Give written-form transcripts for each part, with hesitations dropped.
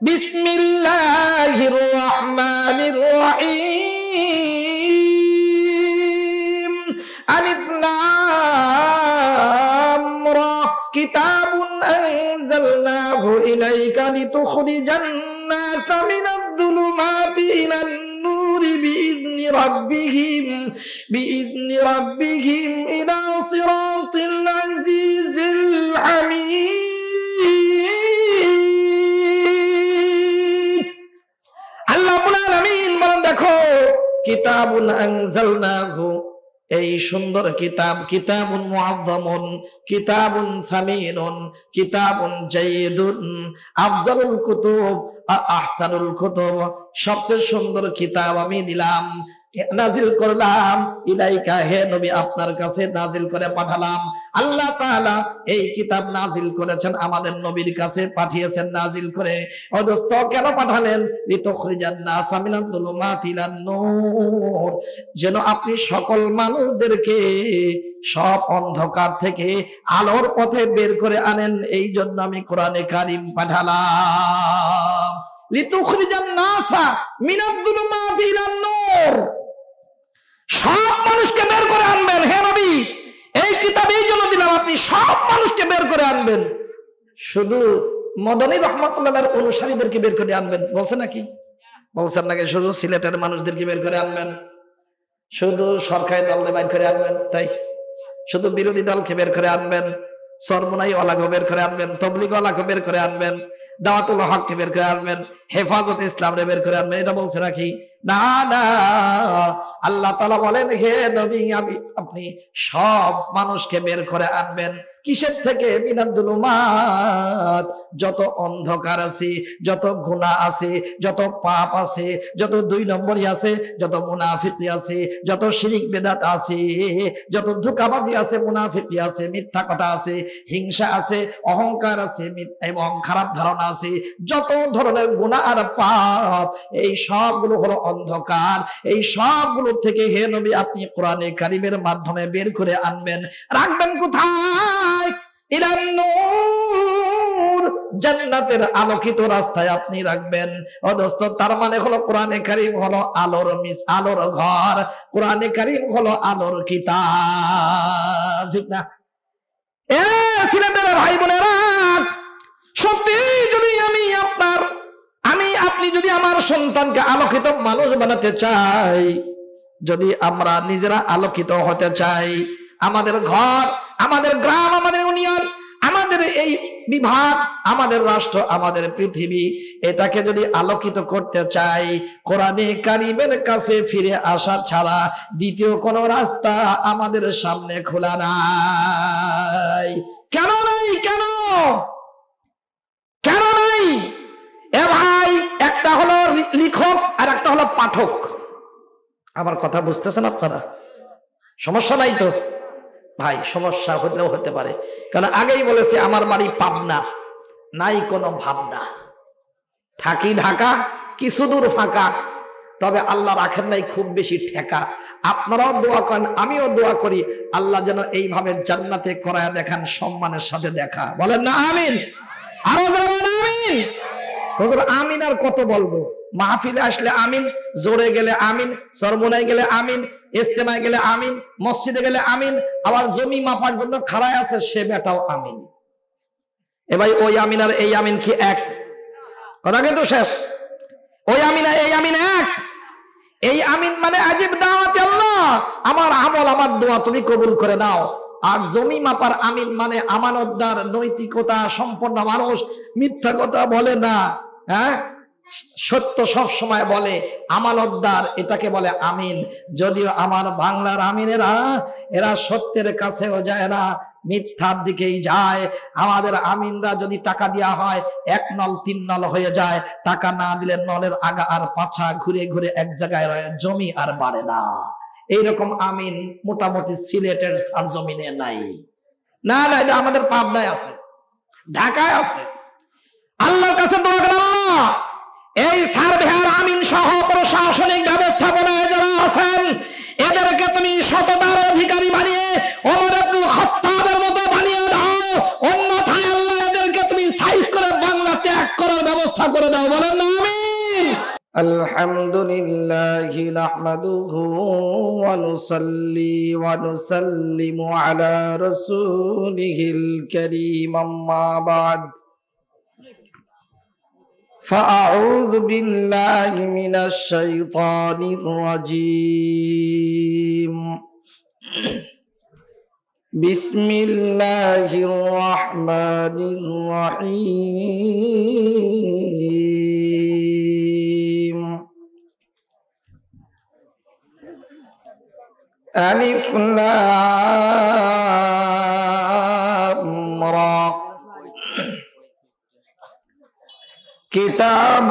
বিসমিল্লাহির রহমানির রহিম। আলিফ লাম রা। কিতাবুন আনজালনাহু ইলাইকা লিতুখরিজান নাসা মিনাজ যুলুমাতি ইলান নূরি বিইذনি রাব্বিহিম ইলা সিরাতিল আজিজিল হামিদ। আল্লাহ রাব্বুল আলামিন বলেন, দেখো, কিতাবুন আনজালনাহু, এই সুন্দর কিতাব, কিতাবুন মুআযযামুন, কিতাবুন সামিনুন, কিতাবুন জাইয়িদুন, আফজালুল কুতুব, আহসানুল কুতুব, সবচেয়ে সুন্দর কিতাব আমি দিলাম, নাজিল করলাম, ইলাইকা, হে নবী আপনার কাছে নাজিল করে পাঠালাম। আল্লাহ তাআলা এই কিতাব নাজিল করেছেন, আমাদের নবীর কাছে পাঠিয়েছেন নাজিল করে। ও দোস্ত, কেন পাঠালেন? লিতুখরিজান নাসা মিনাজ যুলুমাতি ইলান নূর, যেন আপনি সকল মানুষদেরকে সব অন্ধকার থেকে আলোর পথে বের করে আনেন। এই জন্য আমি কোরআনে কারীম পাঠালাম। লিতুখরিজান নাসা মিনাজ যুলুমাতি ইলান নূর, সব মানুষকে বের করে আনবেন। হে নবী, এই কিতাব এই জন্য দিলাম, আপনি সব মানুষকে বের করে আনবেন। শুধু মদনী রহমাতুল্লাহর অনুসারীদেরকে বের করে আনবেন বলছেন নাকি? বলছেন নাকি? শুধু সিলেটের মানুষদেরকে বের করে আনবেন, শুধু সরকারি দলকে বের করে আনবেন, তাই শুধু বিরোধী দলকে বের করে আনবেন, সরমুনাই ওয়ালাকে বের করে আনবেন, তবলিগ ওয়ালাকে বের করে আনবেন, দাওয়াতুল হককে বের করে আনবেন, হেফাজত ইসলামকে বের করে আনবেন, এটা বলছে নাকি? না না, আল্লাহ তাআলা বলেন, হে নবী, আপনি সব মানুষকে বের করে আনবেন। কিসের থেকে? মিনাজ যুলুমাত, যত অন্ধকার আছে, যত গুনাহ আছে, যত পাপ আছে, যত দুই নম্বরই আছে, যত মুনাফিকি আছে, যত শিরিক বেদাত আছে, যত ধোঁকাবাজি আছে, মুনাফিকি আছে, মিথ্যা কথা আছে, হিংসা আছে, অহংকার আছে এবং খারাপ ধারণা আছে, যত ধরনের গুনাহ আর পাপ, এই সবগুলো হলো অন্ধকার। এই সবগুলো থেকে হে নবী আপনি কোরআনে কারীমের মাধ্যমে বের করে আনবেন। রাখবেন কোথায়? ইলান নূর, জান্নাতের আলোকিত রাস্তায় আপনি রাখবেন। ও দোস্ত, তার মানে হলো কোরআনে কারীম হলো আলোর আলোর ঘর, কোরআনে কারীম হলো আলোর কিতাব, ঠিক না? এ সিলেটের ভাই বোনেরা, সত্যি যদি আপনি যদি আমার সন্তানকে আলোকিত মানুষ বানাতে চাই, যদি আমরা নিজেরা আলোকিত হতে চাই, আমাদের ঘর, আমাদের গ্রাম, আমাদের ইউনিয়ন, আমাদের এই বিভাগ, আমাদের রাষ্ট্র, আমাদের পৃথিবী, এটাকে যদি আলোকিত করতে চাই, কোরআনে কারীমের কাছে ফিরে আসা ছাড়া দ্বিতীয় কোনো রাস্তা আমাদের সামনে খোলা নাই। কেন নাই? কেন নাই? এ ভাই, একটা হলো লেখক আর একটা হলো পাঠক। আমার কথা বুঝতেছেন আপনারা? সমস্যা নাই তো ভাই? সমস্যা হলেও হতে পারে, কারণ আগেই বলেছি আমার বাড়ি পাবনা, নাই কোনো ভাবনা, থাকি ঢাকা, কিছু দূর ফাঁকা, তবে আল্লাহ রাখেন নাই খুব বেশি ঠেকা। আপনারাও দোয়া করেন, আমিও দোয়া করি, আল্লাহ যেন এইভাবে জান্নাতে করায় দেখান, সম্মানের সাথে দেখা। বলেন না আমিন? আরো বলেন আমিন। হুজুর আমিন আর কত বলবো? মাহফিলে আসলে আমিন, জোরে গেলে আমিন, সরবনায় গেলে আমিন, ইজতেমায় গেলে আমিন, মসজিদে গেলে আমিন, আবার জমি মাপার জন্য খাড়ায় আছে সে বেটাও আমিন। এ ভাই, ওই আমিন আর এই আমিন কি এক? কথা কিন্তু শেষ। ওই আমিন আর এই আমিন এক? এই আমিন মানে আজিব দাওয়াতে আল্লাহ, আমার আমল, আমার দোয়া তুমি কবুল করে নাও। আর জমি মাপার আমিন মানে আমানতদার, নৈতিকতা সম্পন্ন মানুষ, মিথ্যা কথা বলে না, হ্যাঁ, সত্য সব সময় বলে, আমানতদার, এটাকে বলে আমিন। যদিও আমার বাংলার আমিনেরা এরা সত্যের কাছেও যায় না, মিথ্যার দিকেই যায়। আমাদের আমিনরা যদি টাকা দেওয়া হয় 1 নল 3 নল হয়ে যায়, টাকা না দিলে নলের আগা আর পাছা ঘুরে ঘুরে এক জায়গায় রয়ে, জমি আর বাড়ে না। এইরকম আমিন মোটামুটি সিলেটের সরজমিনে নাই। না না, এটা আমাদের পাবনায় আছে, ঢাকায় আছে। আল্লাহর কাছে দোয়া করেন, আল্লাহ এই সার্ভেয়ার আমিন সহ প্রশাসনিক ব্যবস্থাপনায় যারা আছেন এদেরকে তুমি সততার অধিকারী বানিয়ে ওমর ইবনে খাত্তাবের মতো বানিয়ে দাও, অন্যথায় আল্লাহ এদেরকে তুমি সাইজ করে বাংলা ত্যাগ করার ব্যবস্থা ব্যবস্থা করে দাও, বলেন না আমিন। আলহামদুলিল্লাহি নাহমাদুহু ওয়া নুসাল্লি ওয়া নুসাল্লিমু আলা রাসূলিহিল কারীম, আম্মা বা'দ। فأعوذ بالله من الشيطان الرجيم. بسم الله الرحمن الرحيم. ألف لام را. كتاب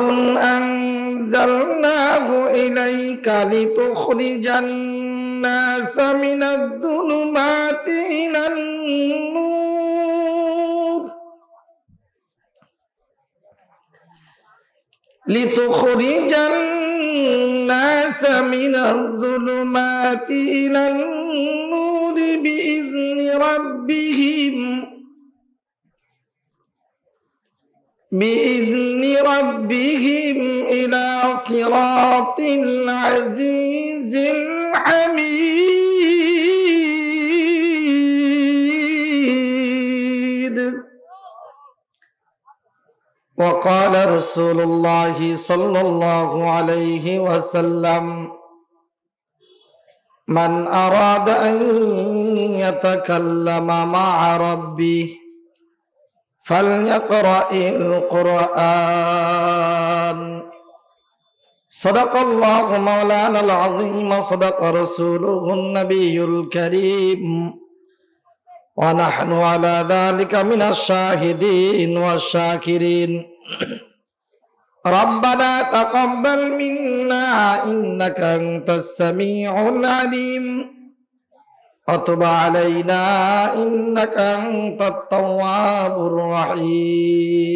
أنزلناه إليك لتخرج الناس من الظلمات إلى النور، لتخرج الناس من الظلمات إلى النور بإذن ربهم إلى صراط العزيز الحميد. وقال رسول الله صلى الله عليه وسلم: من أراد أن يتكلم مع ربه فليقرأ القرآن. صدق الله مولانا العظيم، صدق رسوله النبي الكريم، ونحن على ذلك من الشاهدين والشاكرين. ربنا تقبل منا إنك أنت السميع العليم، وتب علينا إنك أنت التواب الرحيم.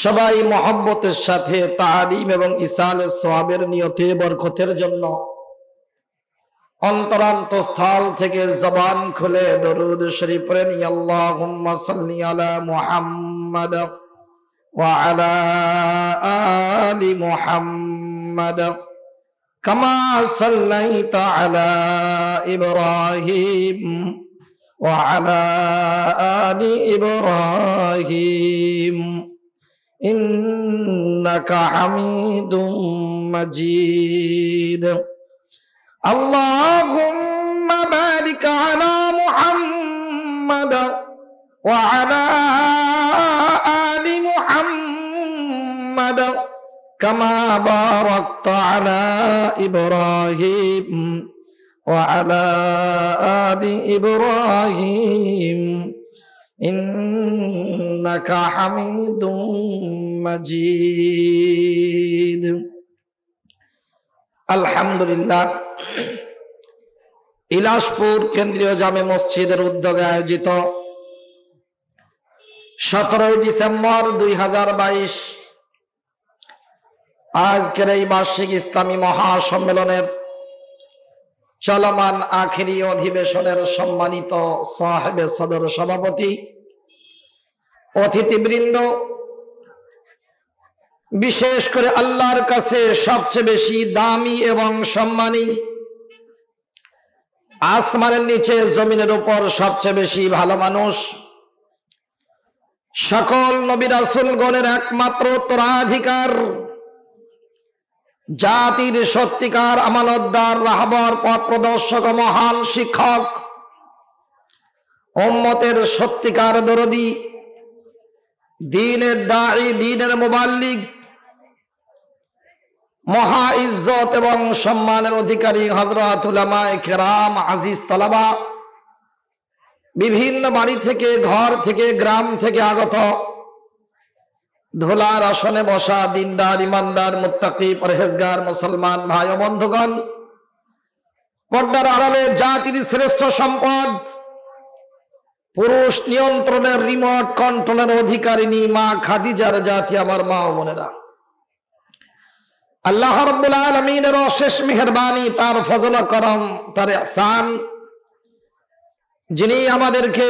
সবাই মহব্বতের সাথে তালিম এবং ইসালের সওয়াবের নিয়তে বরকতের জন্য অন্তরান্তস্থল থেকে জবান খুলে দরুদ শরীফ পড়েন। আল্লাহুম্মা সাল্লি আলা মুহাম্মাদ ওয়া আলা আলি মুহাম্মাদ কামা সাল্লাইতা আলা ইব্রাহিম ওয়া আলা আলি ইব্রাহিম ইন্নাকা হামিদুম মাজিদ। আল্লাহুম্মা বারিক আলা মুহাম্মাদ ওয়া আলা আলি মুহাম্মাদ কামা বারাকতা আলা ইব্রাহিম ওয়া আলা আলি ইব্রাহিম ইন্নাকা হামিদুম মাজিদ। আলহামদুলিল্লাহ, ইলাসপুর কেন্দ্রীয় জামে মসজিদের উদ্যোগে আয়োজিত 17 ডিসেম্বর 2022 আজকের এই বার্ষিক ইসলামী মহাসম্মেলনের চলমান আখেরি অধিবেশনের সম্মানিত সাহেবে সদর সভাপতি, অতিথিবৃন্দ, বিশেষ করে আল্লাহর কাছে সবচেয়ে বেশি দামি এবং সম্মানী, আসমানের নিচে জমিনের উপর সবচেয়ে বেশি ভালো মানুষ, সকল নবী রাসূলগণের একমাত্র উত্তরাধিকার, জাতির সত্যিকার আমানতদার, রাহবার, পথ প্রদর্শক, মহান শিক্ষক, উম্মতের সত্যিকার দরদি, দ্বীনের দাঈ, দ্বীনের মুবাল্লিগ, মহা ইজ্জত এবং সম্মানের অধিকারী হযরত উলামায়ে কেরাম, আজিজ তালাবা, বিভিন্ন বাড়ি থেকে, ঘর থেকে, গ্রাম থেকে আগত ধুলার আসনে বসা দিনদার, ইমানদার, মুত্তাকি, পরহেজগার মুসলমান ভাই ও বন্ধুগণ, পর্দার আড়ালে জাতির শ্রেষ্ঠ সম্পদ, পুরুষ নিয়ন্ত্রণের রিমোট কন্ট্রোলের অধিকারিণী মা খাদিজার জাতি, আমার মা ও বোনেরা, আল্লাহ রাব্বুল আলামিনের অশেষ মেহেরবানি, তার ফজল ও করম, তার ইহসান, যিনি আমাদেরকে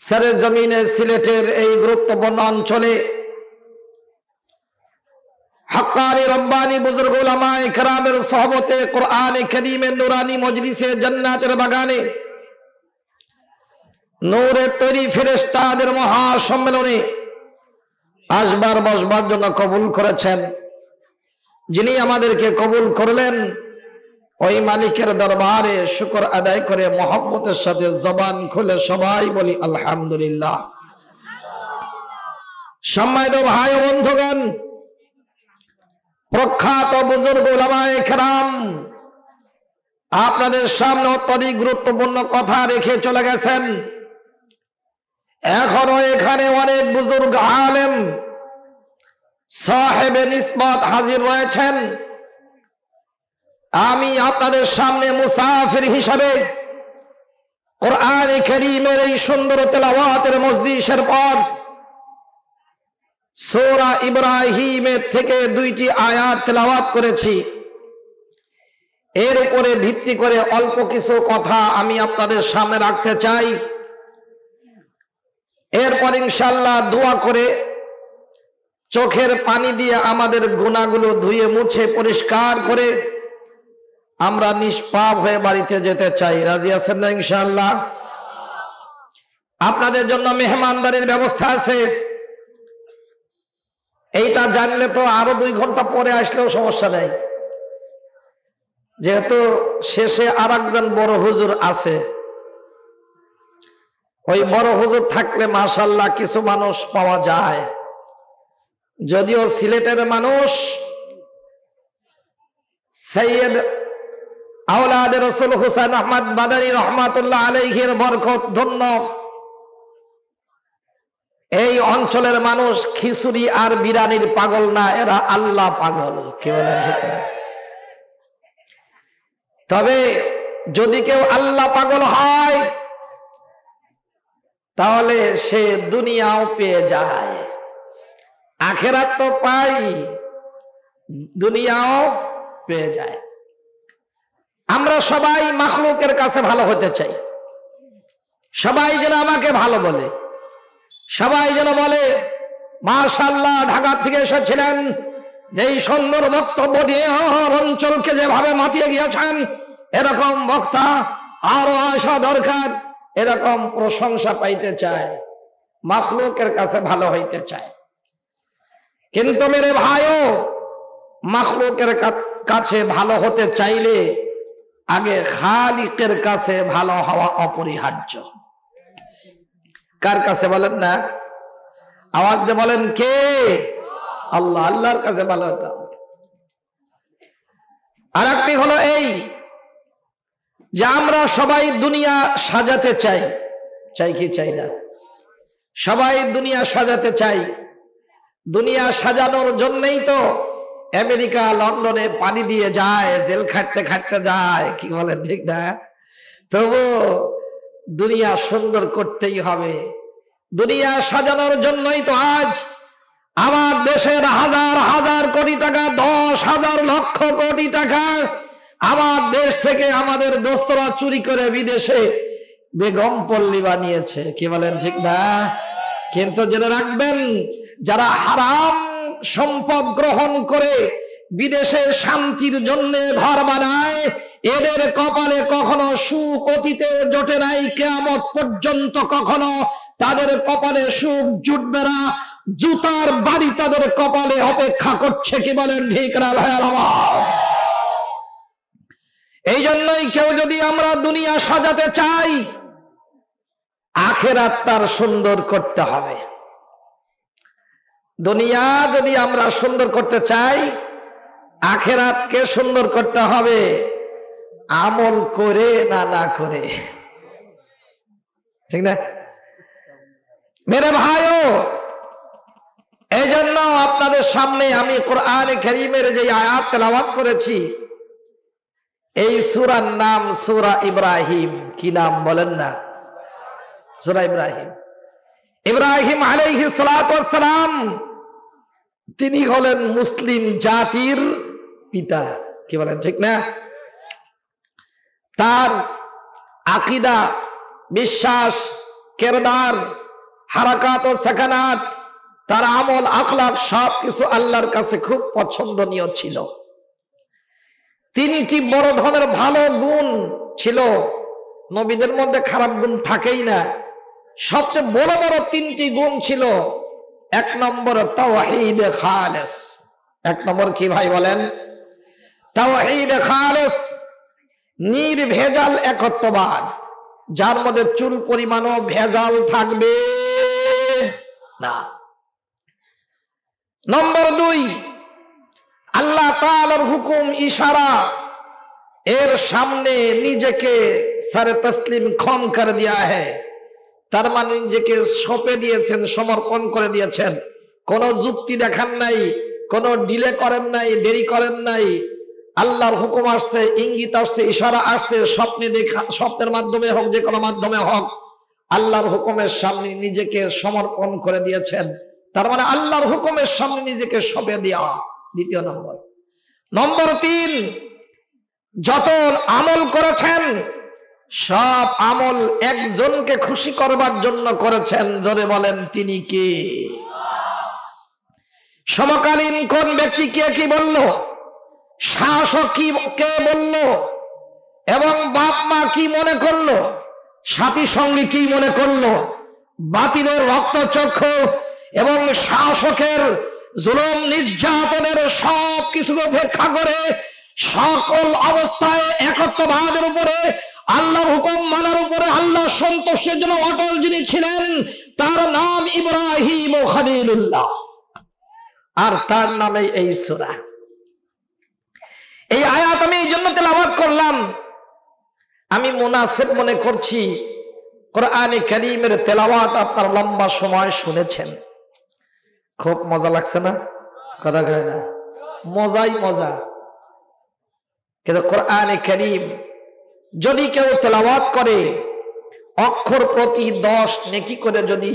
সরেজমিনে সিলেটের এই গুরুত্বপূর্ণ অঞ্চলে হক্কানি রব্বানি বুজুর্গ উলামায়ে কেরামের সোহবতে কোরআনে কারীমের নুরানি মজলিসে জান্নাতের বাগানে নূরের তৈরি ফেরেশতাদের মহা সম্মেলনে আসবার বসবার জন্য কবুল করেছেন। যিনি আমাদেরকে কবুল করলেন ওই মালিকের দরবারে শুকর আদায় করে মহব্বতের সাথে জবান খুলে সবাই বলি আলহামদুলিল্লাহ। সম্মানিত ভাই ও বন্ধুগণ, প্রখ্যাত বুজুর্গ উলামায়ে কেরাম আপনাদের সামনে অত্যধিক গুরুত্বপূর্ণ কথা রেখে চলে গেছেন। এখনো এখানে অনেক বুজুর্গ আলেম সাহেবে নিসবত হাজির রয়েছেন। আমি আপনাদের সামনে মুসাফির হিসাবে কোরআনে কারীমের এই সুন্দর তেলাওয়াতের মজলিসের পর সূরা ইব্রাহিমের থেকে 2টি আয়াত তেলাওয়াত করেছি। এর উপরে ভিত্তি করে অল্প কিছু কথা আমি আপনাদের সামনে রাখতে চাই। এরপর ইনশাআল্লাহ দোয়া করে চোখের পানি দিয়ে আমাদের গুনাহগুলো ধুয়ে মুছে পরিষ্কার করে আমরা নিষ্পাপ হয়ে বাড়িতে যেতে চাই। রাজি আছেন না ইনশাআল্লাহ? আপনাদের জন্য মেহমানদারির ব্যবস্থা আছে। এইটা জানলে তো আরো 2 ঘন্টা পরে আসলেও সমস্যা নেই, যেহেতু শেষে আরেকজন বড় হুজুর আছে। ওই বড় হুজুর থাকলে মাশাআল্লাহ কিছু মানুষ পাওয়া যায়। যদিও সিলেটের মানুষ সৈয়দ আওলাদ রাসূল হুসাইন আহমদ মাদানী রহমাতুল্লাহ আলাইহির বরকত ধন্য এই অঞ্চলের মানুষ খিচুড়ি আর বিরিয়ানির পাগল না, এরা আল্লাহ পাগল। কি বলেন ঠিক না? তবে যদি কেউ আল্লাহ পাগল হয় তাহলে সে দুনিয়াও পেয়ে যায়, আখিরাত তো পাই, দুনিয়াও পেয়ে যায়। আমরা সবাই মাখলুকের কাছে ভালো হতে চাই। সবাই যেন আমাকে ভালো বলে, সবাই যেন বলে মাশাআল্লাহ ঢাকা থেকে এসেছিলেন, যেই সুন্দর বক্তব্য দিয়ে আমার অঞ্চলকে যেভাবে মাতিয়ে গিয়েছেন, এরকম বক্তা আরো আসা দরকার। এরকম প্রশংসা পাইতে চায়, মাখলুকের কাছে ভালো হইতে চায়। কিন্তু মেরে ভাইও, মাখলুকের কাছে ভালো হতে চাইলে আগে খালিকের কাছে ভালো হওয়া অপরিহার্য। কার কাছে বলেন না? আওয়াজ দিয়ে বলেন কে? আল্লাহ। আল্লাহর কাছে ভালো হতে হবে। আর একটি হলো এই যে আমরা সবাই দুনিয়া সাজাতে চাই। চাই কি চাই না? সবাই দুনিয়া সাজাতে চাই। দুনিয়া সাজানোর জন্যই তো আমেরিকা লন্ডনে পানি দিয়ে যায়, জেল খাটতে খাটতে যায়। কি বলেন ঠিক না? তবু দুনিয়া সুন্দর করতেই হবে। দুনিয়া সাজানোর জন্যই তো আজ আমার দেশের হাজার হাজার কোটি টাকা, 10,000 লক্ষ কোটি টাকা আমার দেশ থেকে আমাদের দোস্তরা চুরি করে বিদেশে বেগম পল্লী বানিয়েছে। কি বলেন ঠিক না? কিন্তু জেনে রাখবেন, যারা হারাম সম্পদ গ্রহণ করে বিদেশে শান্তির জন্য ঘর বানায়, এদের কপালে কখনো সুখ অতীতে জোটে নাই, কিয়ামত পর্যন্ত কখনো তাদের কপালে সুখ জুটবে না। জুতার বাড়ি তাদের কপালে অপেক্ষা করছে। কি বলেন ঠিক না ভাই আমার? এই জন্যই কেউ যদি আমরা দুনিয়া সাজাতে চাই, আখিরাত তার সুন্দর করতে হবে। দুনিয়া যদি আমরা সুন্দর করতে চাই, আখিরাতকে সুন্দর করতে হবে, আমল করে না করে। ঠিক না মেরে ভাইও? এই জন্য আপনাদের সামনে আমি কোরআনে কারীমের যে আয়াত তেলাওয়াত করেছি, এই সূরার নাম সূরা ইব্রাহিম। কি নাম বলেন না? সূরা ইব্রাহিম। ইব্রাহিম আলাইহিস সালাতু ওয়াস সালাম তিনি হলেন মুসলিম জাতির পিতা। কি বলেন ঠিক না? তার আকীদা, বিশ্বাস কিরদার, হারাকাত ও সাকানাত, তার আমল আখলাক সবকিছু আল্লাহর কাছে খুব পছন্দনীয় ছিল। তিনটি বড় ধরনের ভালো গুণ ছিল, নবীদের মধ্যে খারাপ গুণ থাকেই না। সবচেয়ে বড় বড় তিনটি গুণ ছিল। এক নম্বর তাওহীদ খালেস। এক নম্বর কি ভাই বলেন? তাওহীদ খালেস, নির্ভেজাল একত্ববাদ, যার মধ্যে চুল পরিমাণও ভেজাল থাকবে না। নম্বর দুই, আল্লাহ তাআলার হুকুম ইশারা এর সামনে নিজেকে সারে তসলিম খম করে দিয়া হ্যায়, তার মানে নিজেকে সঁপে দিয়েছেন, সমর্পণ করে দিয়েছেন। কোন যুক্তি দেখান নাই, কোন ডিলে করেন নাই, দেরি করেন নাই। আল্লাহর হুকুম আসছে, ইঙ্গিত আসছে, ইশারা আসছে, স্বপ্নে দেখা, স্বপ্নের মাধ্যমে হোক, যে কোনো মাধ্যমে হোক, আল্লাহর হুকুমের সামনে নিজেকে সমর্পণ করে দিয়েছেন। তার মানে আল্লাহর হুকুমের সামনে নিজেকে সঁপে দেওয়া। দ্বিতীয় নম্বর। নম্বর তিন, যত আমল করেছেন সব আমল একজনকে খুশি করবার জন্য করেছেন। জোরে বলেন তিনি কে? সমকালীন কোন ব্যক্তি কে কি বলল, শাসক কি কে বলল, এবং বাপ মা কি মনে করলো, সাথী সঙ্গী কি মনে করলো, বাতিলের রক্তচক্ষু এবং শাসকের জুলুম নির্যাতনের সব কিছু উপেক্ষা করে সকল অবস্থায় একত্ববাদের উপরে, আল্লাহর হুকুম মানার উপরে, আল্লাহ সন্তুষ্টির জন্য অটল যিনি ছিলেন, তার নাম ইব্রাহিম খলিলুল্লাহ, আর তার নামে এই সূরা। এই আয়াত আমি এই জন্য তেলাওয়াত করলাম, আমি মুনাসিব মনে করছি। কোরআনে কারীমের তেলাওয়াত আপনার লম্বা সময় শুনেছেন, খুব মজা লাগছে না? কথা কয় না? মজাই মজা। কিন্তু কোরআনে কারীম যদি কেউ তেলাওয়াত করে, অক্ষর প্রতি 10 নেকি করে যদি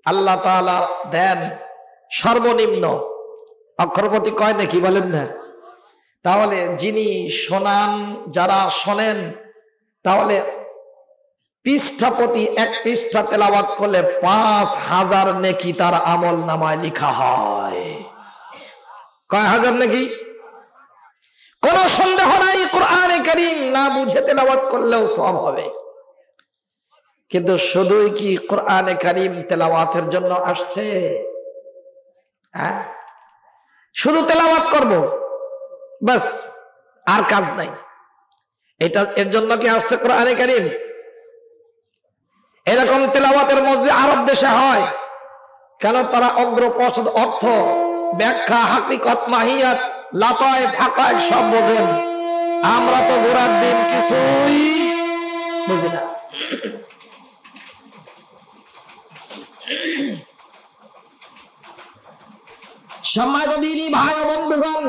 আল্লাহ তাআলা দেন, সর্বনিম্ন অক্ষর প্রতি কয় নেকি বলেন না? তাহলে যিনি শোনান, যারা শোনেন, তাহলে পৃষ্ঠা প্রতি 1 পৃষ্ঠা তেলাওয়াত করলে 5000 নেকি তার আমল নামায় লেখা হয়। কয় হাজার নেকি? কোন সন্দেহ নাই, কোরআনে কারীম না বুঝে তেলাওয়াত করলেও সওয়াব হবে। কিন্তু শুধুই কি কোরআনে কারীম তেলাওয়াতের জন্য আসছে? হ্যাঁ, শুধু তেলাওয়াত করব বাস, আর কাজ নাই, এটা এর জন্য কি আসছে কোরআনে কারীম? এরকম তেলাওয়াতের মজলিস আরব দেশে হয় কেন? তারা অগ্রপশ্চাৎ অর্থ, ব্যাখ্যা, হাকিকত, মাহিয়াত, লাতায়েফ, হাকায়েক সব বোঝেন। আমরা তো গোড়ার দিন কিছুই বুঝি না। সম্মানিত দিনী ভাই ও বন্ধুগণ,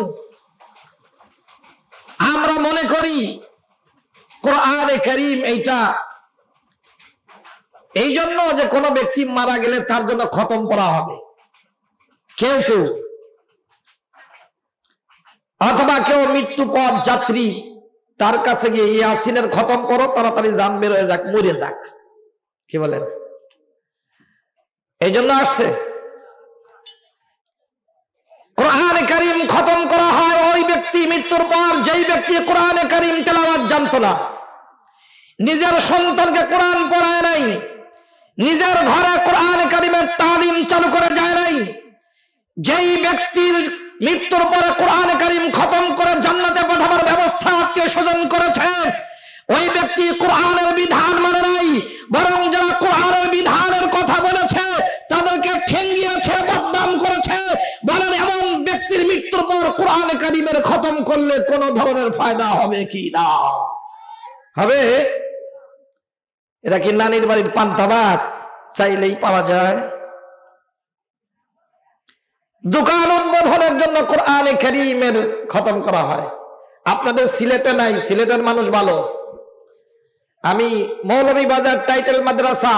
আমরা মনে করি কোরআনে কারীম এইটা এই জন্য যে কোনো ব্যক্তি মারা গেলে তার জন্য খতম করা হবে, কেউ কেউ, অথবা কেউ মৃত্যু পথ যাত্রী, তার কাছে গিয়ে ইয়াসিনের খতম করো, তাড়াতাড়ি জান বের হয়ে যাক, মরে যাক, কি বলেন? এই জন্য আসছে। কোরআনে কারীম খতম করা হয় ওই ব্যক্তি মৃত্যুর পর যেই ব্যক্তি কোরআনে কারীম তেলাওয়াত জানতো না, নিজের সন্তানকে কোরআন পড়ায় নাই, নিজের ঘরে কোরআনে কারীমের তালিম চালু করে যায় নাই। যেই ব্যক্তির মৃত্যুর পরে কোরআনে কারীম খতম করে জান্নাতে পাঠাবার ব্যবস্থা আত্মীয় স্বজন করেছে, ওই ব্যক্তি কোরআনের বিধান মানে নাই, বরং যারা কোরআনের বিধানের কথা বলেছে তাদেরকে ঠেঙ্গিয়েছে, বদনাম করেছে। বলেন এমন ব্যক্তির মৃত্যুর পর কোরআনে কারীমের খতম করলে কোন ধরনের ফায়দা হবে কি না? হবে? এটা কি নানির বাড়ির পান্তা ভাত চাইলেই পাওয়া যায়? দোকান উদ্বোধনের জন্য কোরআনে কারীমের খতম করা হয়। আপনাদের সিলেটে নাই, সিলেটের মানুষ ভালো। আমি মৌলভীবাজার টাইটেল মাদ্রাসা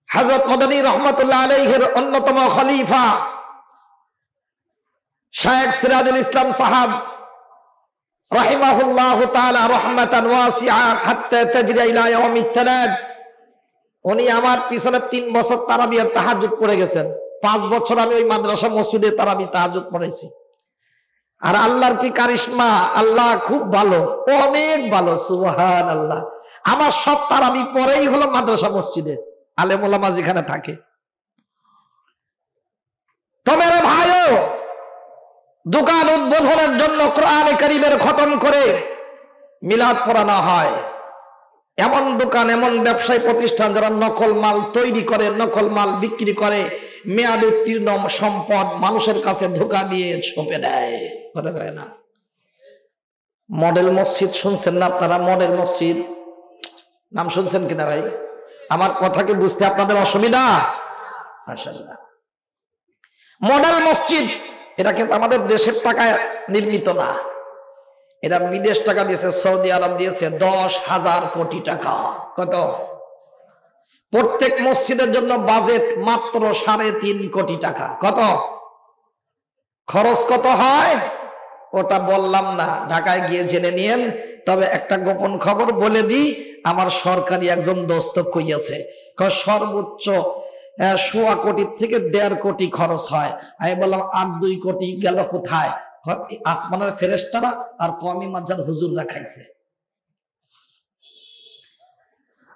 হযরত মদনী রহমাতুল্লাহ আলাইহির অন্যতম খলিফা শায়েখ সিরাজুল ইসলাম সাহাব রাহিমাহুল্লাহ তাআলা রাহমাতান ওয়াসিআ হাত্তা তাজরি ইলা ইয়াউমিত তালাদ, উনি আমার পিছনে 3 বছর তারাবি আর তাহাজ্জুদ পড়ে গেছেন। 5 বছর আমি ওই মাদ্রাসা মসজিদে তারাবি তাহাজ্জুদ পড়েছি। আর আল্লাহর কি কারিশমা, আল্লাহ খুব ভালো, অনেক ভালো, সুবহানাল্লাহ। আমার সব তারাবি পরেই হলো মাদ্রাসা মসজিদে, আলেম ওলামা যেখানে থাকে। তবে রে ভাইও, দোকান উদ্বোধনের জন্য কোরআনে কারীমের খতম করে মিলাদ পড়ানো হয়। এমন দোকান, এমন ব্যবসায়ী প্রতিষ্ঠান যারা নকল মাল তৈরি করে, নকল মাল বিক্রি করে, মেয়াদ উত্তীর্ণ সম্পদ মানুষের কাছে ধোঁকা দিয়ে ছপে দেয়, কথা কয় না। মডেল মসজিদ শুনছেন না আপনারা? মডেল মসজিদ নাম শুনছেন কিনা ভাই? আমার কথা কি বুঝতে আপনাদের অসুবিধা? মাশাআল্লাহ। মডেল মসজিদ এটা কিন্তু আমাদের দেশের টাকায় নির্মিত না, এরা বিদেশ টাকা দিয়েছে, সৌদি আরব দিয়েছে 10,000 কোটি টাকা। কত? প্রত্যেক মসজিদের জন্য বাজেট মাত্র 3.5 কোটি টাকা। কত খরচ কত হয় ওটা বললাম না, ঢাকায় গিয়ে জেনে নিয়েন। তবে একটা গোপন খবর বলে দিই, আমার সরকারি একজন দোস্ত কইয়াছে সর্বোচ্চ 1.25 কোটি থেকে 1.5 কোটি খরচ হয়। আমি বললাম 8-2 কোটি গেল কোথায়? আসমানের ফেরেশতারা আর কওমি মাজার হুজুররা খাইছে।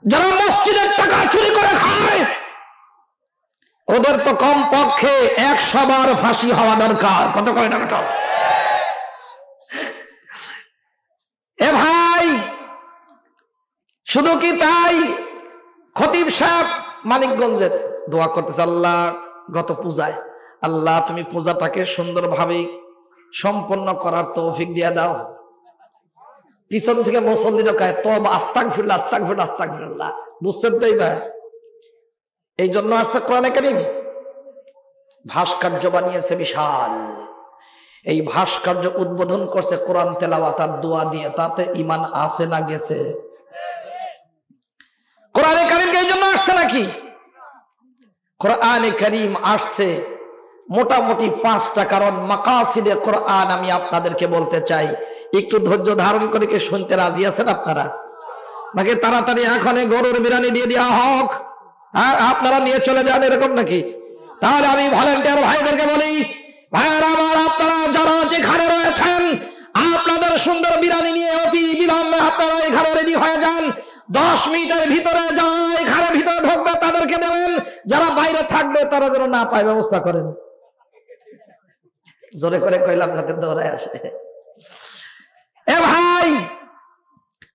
যারা মসজিদের টাকা চুরি করে খায় ওদের তো কম পক্ষে 100 বার ফাঁসি হওয়া দরকার। কত কয় না বেটা? এ ভাই, শুধু কি তাই? খতিব সাহেব মানিকগঞ্জের দোয়া করতেছে, আল্লাহ গত পূজায়, আল্লাহ তুমি পূজাটাকে সুন্দরভাবে সম্পন্ন করার তৌফিক দিয়ে দাও। পিছন থেকে মুসল্লিরা কয় তওবা, আস্তাগফিরুল্লাহ, আস্তাগফিরুল্লাহ, আস্তাগফিরুল্লাহ। বুঝছেন তো? এইবার এই জন্য আসছে কোরআনে কারীম ভাস্কর্য বানিয়েছে বিশাল। এই ভাস্কর্য উদ্বোধন করছে কোরআন তেলাওয়াত আর দোয়া দিয়ে। তাতে ঈমান আছে না গেছে? কোরআনে কারীমকে এই জন্য আসছে নাকি? কোরআনে কারীম আসছে মোটামুটি 5টা কারণ। মাকাসিদে কোরআন আমি আপনাদেরকে বলতে চাই, একটু ধৈর্য ধারণ করে কি শুনতে রাজি আছেন আপনারা? নাকি তাড়াতাড়ি এখনই গরুর বিরানি দিয়ে দেওয়া হোক আর আপনারা নিয়ে চলে যান, এরকম নাকি? তাহলে আমি ভলান্টিয়ার ভাইদেরকে বলি, ভাইয়েরা আমার, আপনারা যারা যেখানে রয়েছেন আপনাদের সুন্দর বিরানি নিয়ে অতি বিলম্বে আপনারা এখানে রেডি হয়ে যান। 10 মিনিটের ভিতরে যারা এখানে ভিতরে ঢুকবে তাদেরকে দেবেন, যারা বাইরে থাকবে তারা যেন না পায় ব্যবস্থা করেন। জোরে করে কইলাম যাতে দৌড়ায় আসে। এ ভাই,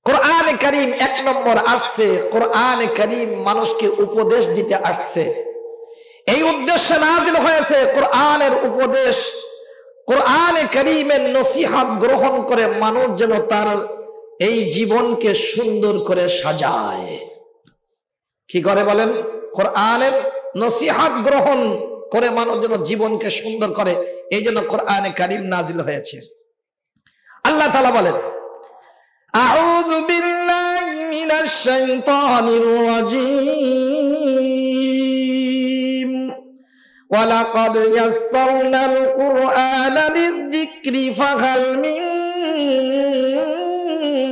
কোরআনে কারীম 1 নম্বর আসছে, কোরআনে কারীম মানুষকে উপদেশ দিতে আসছে। এই উদ্দেশ্যে নাযিল হয়েছে কোরআনের উপদেশ। কোরআনে কারীমের নসিহত গ্রহণ করে মানুষ যেন তার এই জীবনকে সুন্দর করে সাজায়। কি করে বলেন? কোরআনের নসিহত গ্রহণ করে মানুষ যেন জীবনকে সুন্দর করে, এই জন্য কোরআনে কারীম নাযিল হয়েছে। আল্লাহ তাআলা বলেন, আউযু বিল্লাহি মিনাশ শাইতানির রাজীম, ওয়ালাকাদ ইয়াসসারনাল কুরআনা লিয-যিকরি ফাহাল মিন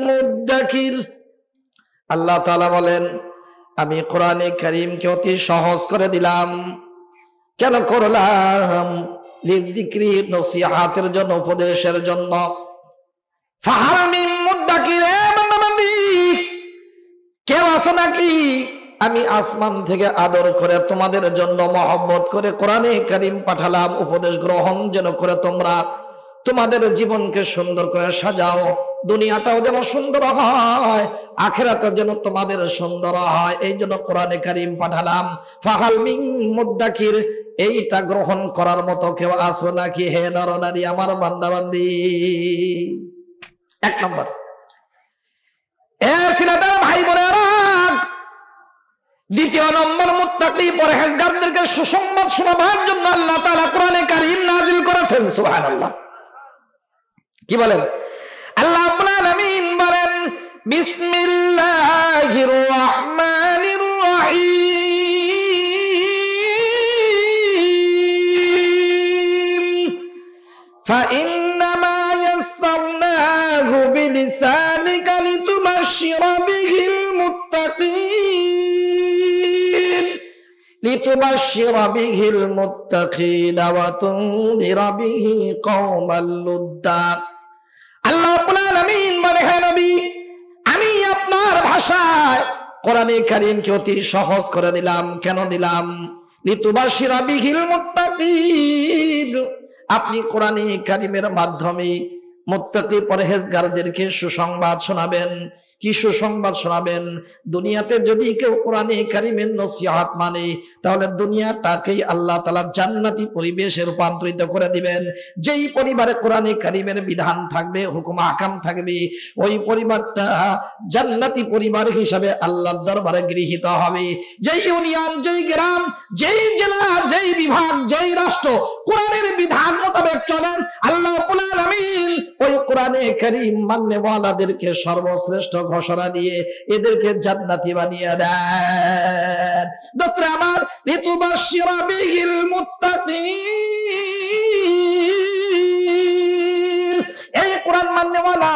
মুদ্দাকির। আল্লাহ তাআলা বলেন, আমি কোরআনে কারীমকে অতি সহজ করে দিলাম। কেন করলাম? লিয-যিকরি, নসিহতের জন্য, উপদেশের জন্য। ফাহাল মিন মুদ্দাকির, কেউ আছো নাকি? আমি আসমান থেকে আদর করে তোমাদের জন্য মহব্বত করে কোরআনে কারীম পাঠালাম, উপদেশ গ্রহণ যেন করে তোমরা তোমাদের জীবনকে সুন্দর করে সাজাও, দুনিয়াটাও যেন সুন্দর হয়, আখিরাতও যেন তোমাদের সুন্দর হয়, এই জন্য কোরআনে কারীম পাঠালাম। ফাহাল মিন মুদ্দাকির, এইটা গ্রহণ করার মতো কেউ আছো নাকি হে নরনারী আমার বান্দা বান্দি? 1 নম্বর। ভাই বোনেরা, 2 নম্বর, মুত্তাকি পরহেজগারদেরকে সুসংবাদ শোনাবার জন্য আল্লাহ তাআলা কোরআনে কারীম নাযিল করেছেন। সুবহানাল্লাহ। কি বলেন? আল্লাহ রাব্বুল আলামিন বলেন, বিসমিল্লাহির রাহমানির রাহিম, ফাইন্নামা ইয়াসসারনাহু বিলিসানিকা লিতুবাশশিরা বিহিল মুত্তাকিন। লিতুবাশশিরা বিহিল মুত্তাকিনা ওয়া তুনযিরা বিহি কওমাল লুদ্দা। আল্লাহ রাব্বুল আলামিন বলে, হে নবী, আমি আপনার ভাষায় কোরআনে কারীমকে অতি সহজ করে দিলাম। কেন দিলাম? লিতুবাশশিরা বিহিল মুত্তাকিন, আপনি কোরআনে কারীমের মাধ্যমে মুত্তাকি পরহেজগারদেরকে সুসংবাদ শোনাবেন। কি সুসংবাদ শোনাবেন? দুনিয়াতে যদি কেউ কোরআনে কারীমের নসিহত মানে, তাহলে দুনিয়াটাকেই আল্লাহ তাআলা জান্নাতি পরিবেশে রূপান্তরিত করে দিবেন। যেই পরিবারে কোরআনে কারীমের বিধান থাকবে, হুকুম আহকাম থাকবে, ওই পরিবারটা জান্নাতি পরিবার হিসাবে আল্লাহর দরবারে গৃহীত হবে। যেই ইউনিয়ন, যেই গ্রাম, যেই জেলা, যেই বিভাগ, যেই রাষ্ট্র কোরআনের বিধান মোতাবেক চলেন, আল্লাহ রাব্বুল আলামিন ওই কোরআনে কারীম মাননেওয়ালাদেরকে সর্বশ্রেষ্ঠ ঘোষণা দিয়ে এদেরকে জান্নাতি বানিয়ে দেন। দোস্তরা আমার, লিতুবাশশিরা বিহিল মুত্তাকিন, এই কোরআন মাননেওয়ালা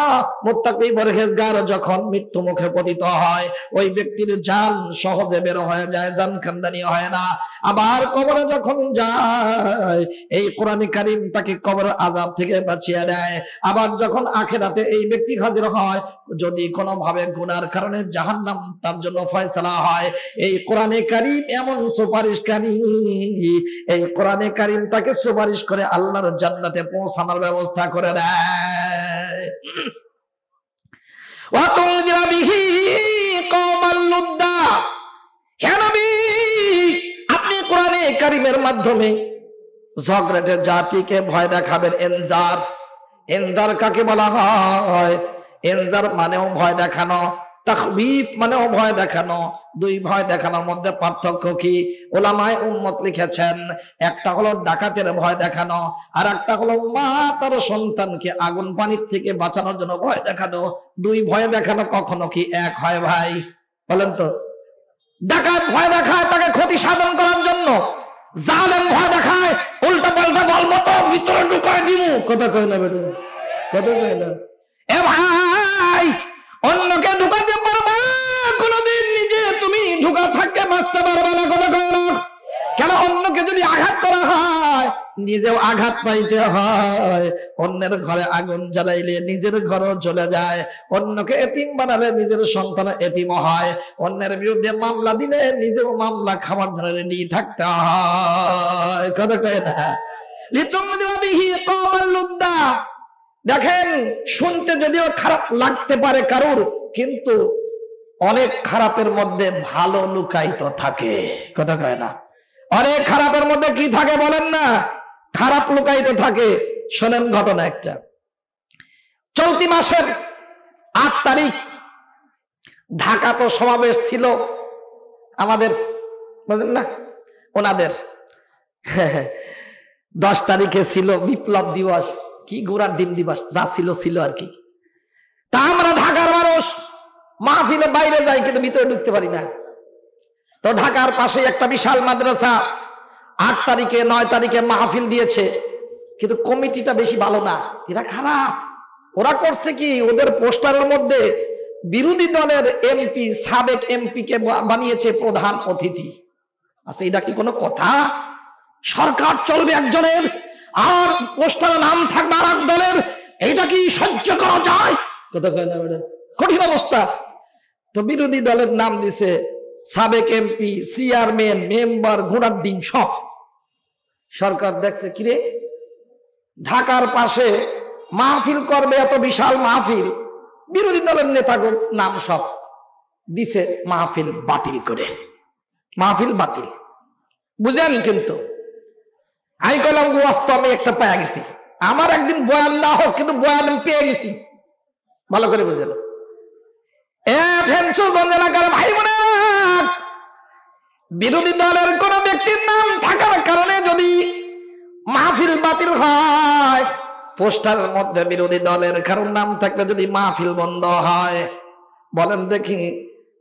মুত্তাকি পরহেজগার যখন মৃত্যু মুখে পতিত হয়, ওই ব্যক্তির জান সহজে বের হয়ে যায়, জান খানদানি হয় না। আবার কবরে যখন যায়, এই কোরআনে কারীম তাকে কবরের আযাব থেকে বাঁচিয়ে দেয়। আবার যখন আখিরাতে এই ব্যক্তি হাজির হয়, যদি কোনো ভাবে গুনার কারণে জাহান্নাম তার জন্য ফয়সালা হয়, এই কোরআনে কারীম এমন সুপারিশকারী, এই কোরআনে কারীম তাকে সুপারিশ করে আল্লাহর জান্নাতে পৌঁছানোর ব্যবস্থা করে দেয়। ওয়া তুনযিরা বিহি কওমাল লুদ্দা, হে নবী, আপনি কোরআনে কারীমের মাধ্যমে ঝগড়াটে জাতিকে ভয় দেখাবেন। এনজার, এনজার কাকে বলা হয়? এনজার মানেও ভয় দেখানো, তাখবীফ মানেও ভয় দেখানো। দুই ভয় দেখানোর মধ্যে পার্থক্য কি? উলামায়ে উম্মত লিখেছেন, একটা হলো ডাকাতের ভয় দেখানো, আর একটা হলো মা তার সন্তানকে আগুন পানির থেকে বাঁচানোর জন্য ভয় দেখানো। দুই ভয় দেখানো কখনো কি এক হয় ভাই? বলেন তো। ডাকাত ভয় দেখায় তাকে ক্ষতি সাধন করার জন্য, জালেম ভয় দেখায় উল্টা পাল্টা বলবো তো ভিতরে ঢুকায় দিমু। কথা কয় না বেটা, কথা কয় না। এ ভাই, অন্যকে ঢুকাতে পারবা কোনদিন, নিজে তুমি ঢুকা থাকতে বাঁচতে পারবা না। কথা কয় না। কেন? অন্যকে যদি আঘাত করা হয়, নিজেও আঘাত পাইতে হয়। অন্যের ঘরে আগুন জ্বালাইলে নিজের ঘরও চলে যায়। অন্যকে এতিম বানালে নিজের সন্তান এতিম হয়। অন্যের বিরুদ্ধে মামলা দিলে নিজেও মামলা খাবার জন্য রেডি থাকতে হয়। কথা কয় না। লিতুনযিরা বিহি কওমাল লুদ্দা, দেখেন, শুনতে যদিও খারাপ লাগতে পারে কারুর, কিন্তু অনেক খারাপের মধ্যে ভালো লুকায়িত থাকে। কথা কয় না। অনেক খারাপের মধ্যে কি থাকে বলেন না? খারাপ লুকায়িত থাকে। শোনেন ঘটনা একটা। চলতি মাসের ৮ তারিখ ঢাকা তো সমাবেশ ছিল আমাদের, বুঝলেন না, ওনাদের। 10 তারিখে ছিল বিপ্লব দিবস, কি গোড়ার ডিম দিবস, যা ছিল ছিল আর কি। তা আমরা ঢাকার মানুষ মাহফিলে বাইরে যাই, কিন্তু ভিতরে ঢুকতে পারি না। তো ঢাকার পাশে একটা বিশাল মাদ্রাসা 8 তারিখে 9 তারিখে মাহফিল দিয়েছে, কিন্তু কমিটিটা বেশি ভালো না, এরা খারাপ। ওরা করছে কি, ওদের পোস্টারের মধ্যে বিরোধী দলের এমপি, সাবেক এমপি কে বানিয়েছে প্রধান অতিথি। আচ্ছা, এটা কি কোনো কথা? সরকার চলবে একজনের আর পোস্টারে নাম থাকবে আর এক দলের, এইটা কি সহ্য করা যায়? কথা কয় না বেটা, কঠিন অবস্থা। তো বিরোধী দলের নাম দিছে সাবেক এমপি, চেয়ারম্যান, মেম্বার, ঘোড়ার ডিম সব। সরকার দেখছে কিরে, ঢাকার পাশে মাহফিল করবে, এত বিশাল মাহফিল, বিরোধী দলের নেতাগণ নাম সব দিছে, মাহফিল বাতিল করে। মাহফিল বাতিল, বুঝেন? কিন্তু আমি কইলাম ওয়াস্ত আমি একটা পেয়ে গেছি, আমার একদিন বয়ান না হোক, কিন্তু বয়ান আমি পেয়ে গেছি। ভালো করে বুঝেন। ভাই বোনেরা, বিরোধী দলের কোন ব্যক্তির নাম থাকার কারণে যদি মাহফিল বাতিল হয়, পোস্টারের মধ্যে বিরোধী দলের কারণ নাম থাকলে যদি মাহফিল বন্ধ হয়, বলেন দেখি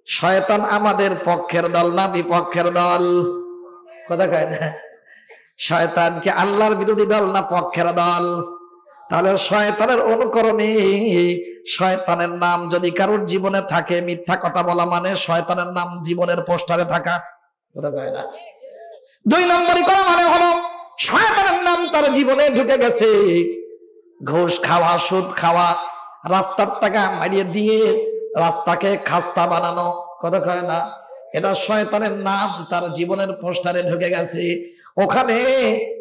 শয়তান আমাদের পক্ষের দল না বিপক্ষের দল? কথা কয় না। শয়তান কি আল্লাহর বিরোধী দল না পক্ষের দল? তাহলে শয়তানের অনুকরণে, শয়তানের নাম যদি কারোর জীবনে থাকে, মিথ্যা কথা বলা মানে শয়তানের নাম জীবনের পোস্টারে থাকা। কথা কয় না। দুই নম্বরই করা মানে হলো শয়তানের নাম তার জীবনে ঢুকে গেছে। ঘুষ খাওয়া, সুদ খাওয়া, রাস্তার টাকা মারিয়ে দিয়ে রাস্তাকে খাস্তা বানানো, কথা কয় না, এটা শয়তানের নাম তার জীবনের পোস্টারে ঢুকে গেছে। ওখানে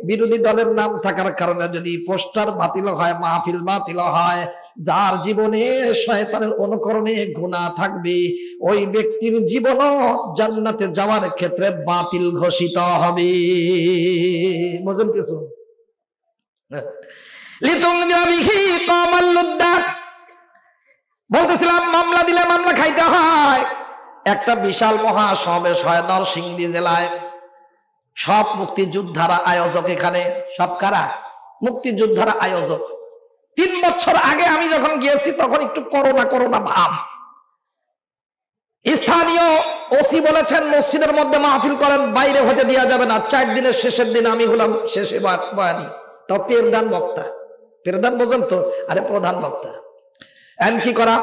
বিরোধী দলের নাম থাকার কারণে যদি পোস্টার বাতিল হয়, মাহফিল বাতিল হয়, যার জীবনে শয়তানের অনুকরণে গুনাহ থাকবে ওই ব্যক্তির জীবনও জান্নাতে যাওয়ার ক্ষেত্রে বাতিল ঘোষিত হবে। বুঝুন কিছু? বলতেছিলাম মামলা দিলে মামলা খাইতে হয়। একটা বিশাল মহা সমাবেশ হয় নরসিংদী জেলায়, সব মুক্তিযোদ্ধারা আয়োজক। এখানে সব কারা? মুক্তিযোদ্ধারা আয়োজক। 3 বছর আগে আমি যখন গিয়েছি তখন একটু করোনা করোনা ভাব। স্থানীয় ওসি বলেছেন মসজিদের মধ্যে মাহফিল করেন, বাইরে হতে দেওয়া যাবে না। 4 দিনের শেষের দিন আমি হলাম শেষে বয়ানি, তাও প্রধান বক্তা। প্রধান বোঝেন তো? আরে প্রধান বক্তা। এখন কি করা?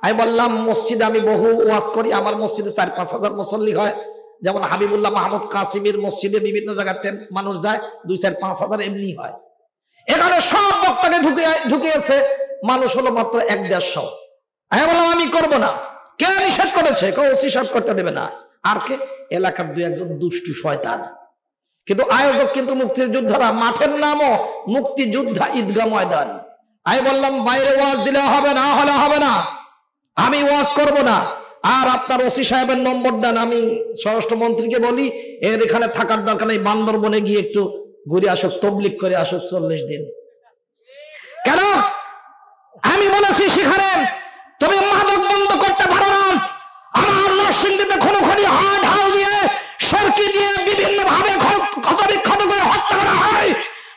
আমি বললাম মসজিদে আমি বহু ওয়াজ করি, আমার মসজিদে 4-5 হাজার মুসল্লি হয়। যেমন হাবিবুল্লাহ মাহমুদ কাসিমের মসজিদে বিভিন্ন জায়গাতে মানুষ যায়, 2-4-5 হাজার এমনি হয়। এখানে সব বক্তাকে ঢুকিয়েছে, মানুষ হলো মাত্র 1-150। আমি বললাম আমি করবো না। কে নিষেধ করেছে? ওসি সাহেব করতে দেবে না। আর কে? এলাকার 2-1 দুষ্টু শয়তান। কিন্তু আয়োজক কিন্তু মুক্তিযোদ্ধারা। মাঠের নামও মুক্তিযোদ্ধা ঈদগাহ ময়দান। আমি বললাম বাইরে ওয়াজ দিলে হবে না, হলে হবে না, আমি ওয়াজ করব না। আর আপনার ওসি সাহেবের নম্বর দেন, আমি স্বরাষ্ট্রমন্ত্রীকে বলি এর এখানে থাকার দরকার নেই, বান্দরবনে গিয়ে একটু ঘুরে আসুক, তবলিগ করে আসুক 40 দিন। কেন? আমি বলেছি সেখানে তুমি মাদক বন্ধ করতে পারো না। আমার নরসিংদীতে খুনোখুনি হয়, ঢাল দিয়ে সরকি দিয়ে বিভিন্ন ভাবে ক্ষতবিক্ষত করে হত্যা করা হয়।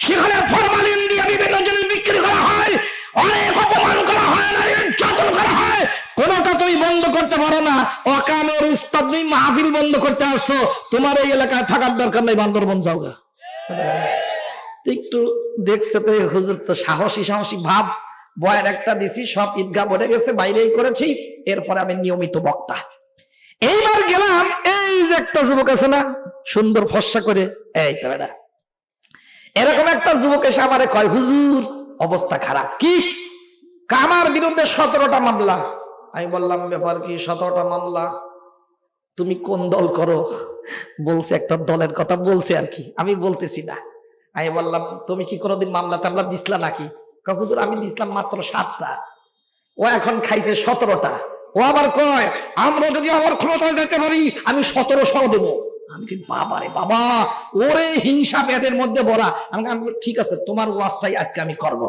সেখানে ফরমালিন দিয়ে বিভিন্ন জিনিস বিক্রি করা হয়, অনেক অপমান করা হয়, নারীর নির্যাতন করা হয়। কোনটা তুমি বন্ধ করতে পারো না। অকামের উস্তাদ তুমি মাহফিল বন্ধ করতে আসছো, তোমার এই এলাকায় থাকার দরকার নেই, বান্দরবন যাওগা। একটু দেখছে তো হুজুর তো সাহসী সাহসী ভাব। বয়ান একটা দিছি, সব ঈদগাহ ভরে গেছে, বাইরেই করেছি। এরপরে আমি নিয়মিত বক্তা। এইবার গেলাম, এই যে একটা যুবক আছে না সুন্দর ফর্সা করে, এই তো এটা এরকম একটা যুবক এসে আমারে কয় হুজুর অবস্থা খারাপ। কি? আমার বিরুদ্ধে 17টা মামলা। আমি বললাম ব্যাপার কি? 17টা মামলা? তুমি কোন দল করো? বলছে একটা দলের কথা বলছে আর কি, আমি বলতেছি না। আমি বললাম তুমি কি কোনোদিন মামলা টামলা দিসলা নাকি? হুজুর আমি দিছিলাম মাত্র 7টা। ও এখন খাইছে 17টা। ও আবার কয় আমরা যদি আমার ক্ষমতায় যেতে পারি আমি 1700 দেবো। আমি কি বাবা রে বাবা, ওরে হিংসা পেটের মধ্যে ভরা। আমি ঠিক আছে, তোমার ওয়াজটাই আজকে আমি করব।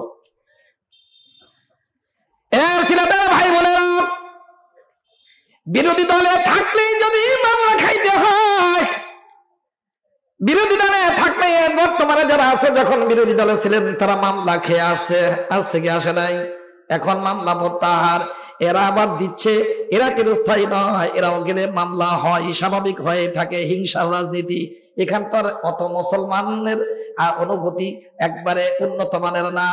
ভাই বোনেরা, বিরোধী দলে থাকলেই যদি মামলা খাইতে হয়, বিরোধী দলে থাকলে বর্তমানে যারা আছে, যখন বিরোধী দলে ছিলেন তারা মামলা খেয়ে আসছে কি আসে নাই? এখন মামলা প্রত্যাহার। এরা আবার দিচ্ছে, এরা চিরস্থায়ী নয়, এরাও গেলে মামলা হয়, স্বাভাবিক হয়ে থাকে। হিংসার রাজনীতি এখানকার অত মুসলমানের অনুভূতি একবারে উন্নত মানের না,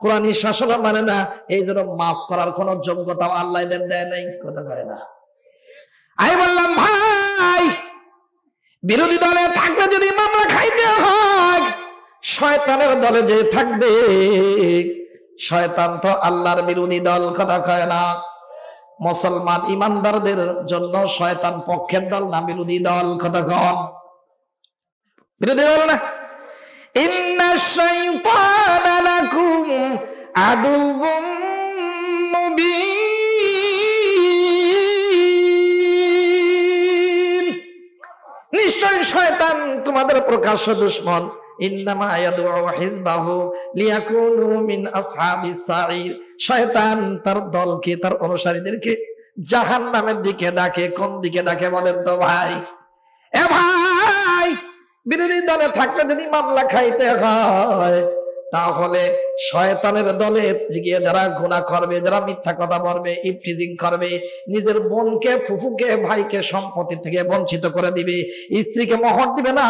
কোরআনী শাসন মানে না, এই জন্য মাফ করার কোন যোগ্যতা আল্লাহ এদের দেয় নাই। কথা কয় না? আমি বললাম ভাই বিরোধী দলে থাকলে যদি মামলা খাইতে হয়, শয়তানের দলে যে থাকবে, শয়তান তো আল্লাহর বিরোধী দল। কথা কয় না? মুসলমান ইমানদারদের জন্য শয়তান পক্ষের দল না বিরোধী দল? কথা কন, বিরোধী দল না? ইন্নাশ শাইতানা লাকুম আদুউম মুবিন। নিশ্চয় শয়তান তোমাদের প্রকাশ্য দুশমন। ইন্নামা ইয়াদউ হিজবাহু লিয়াকুনু মিন আসহাবিস সাঈর। শয়তান তার দলকে, তার অনুসারীদেরকে জাহান্নামের দিকে ডাকে। কোন দিকে ডাকে বলেন তো ভাই? এ ভাই, বিরোধী দলে থাকলে যদি মামলা খাইতে হয়, তাহলে শয়তানের দলে গিয়ে যারা গুনাহ করবে, যারা মিথ্যা কথা বলবে, ইফটিজিং করবে, নিজের বোনকে, ফুফুকে, ভাইকে সম্পত্তি থেকে বঞ্চিত করে দিবে, স্ত্রীকে মোহর দিবে না,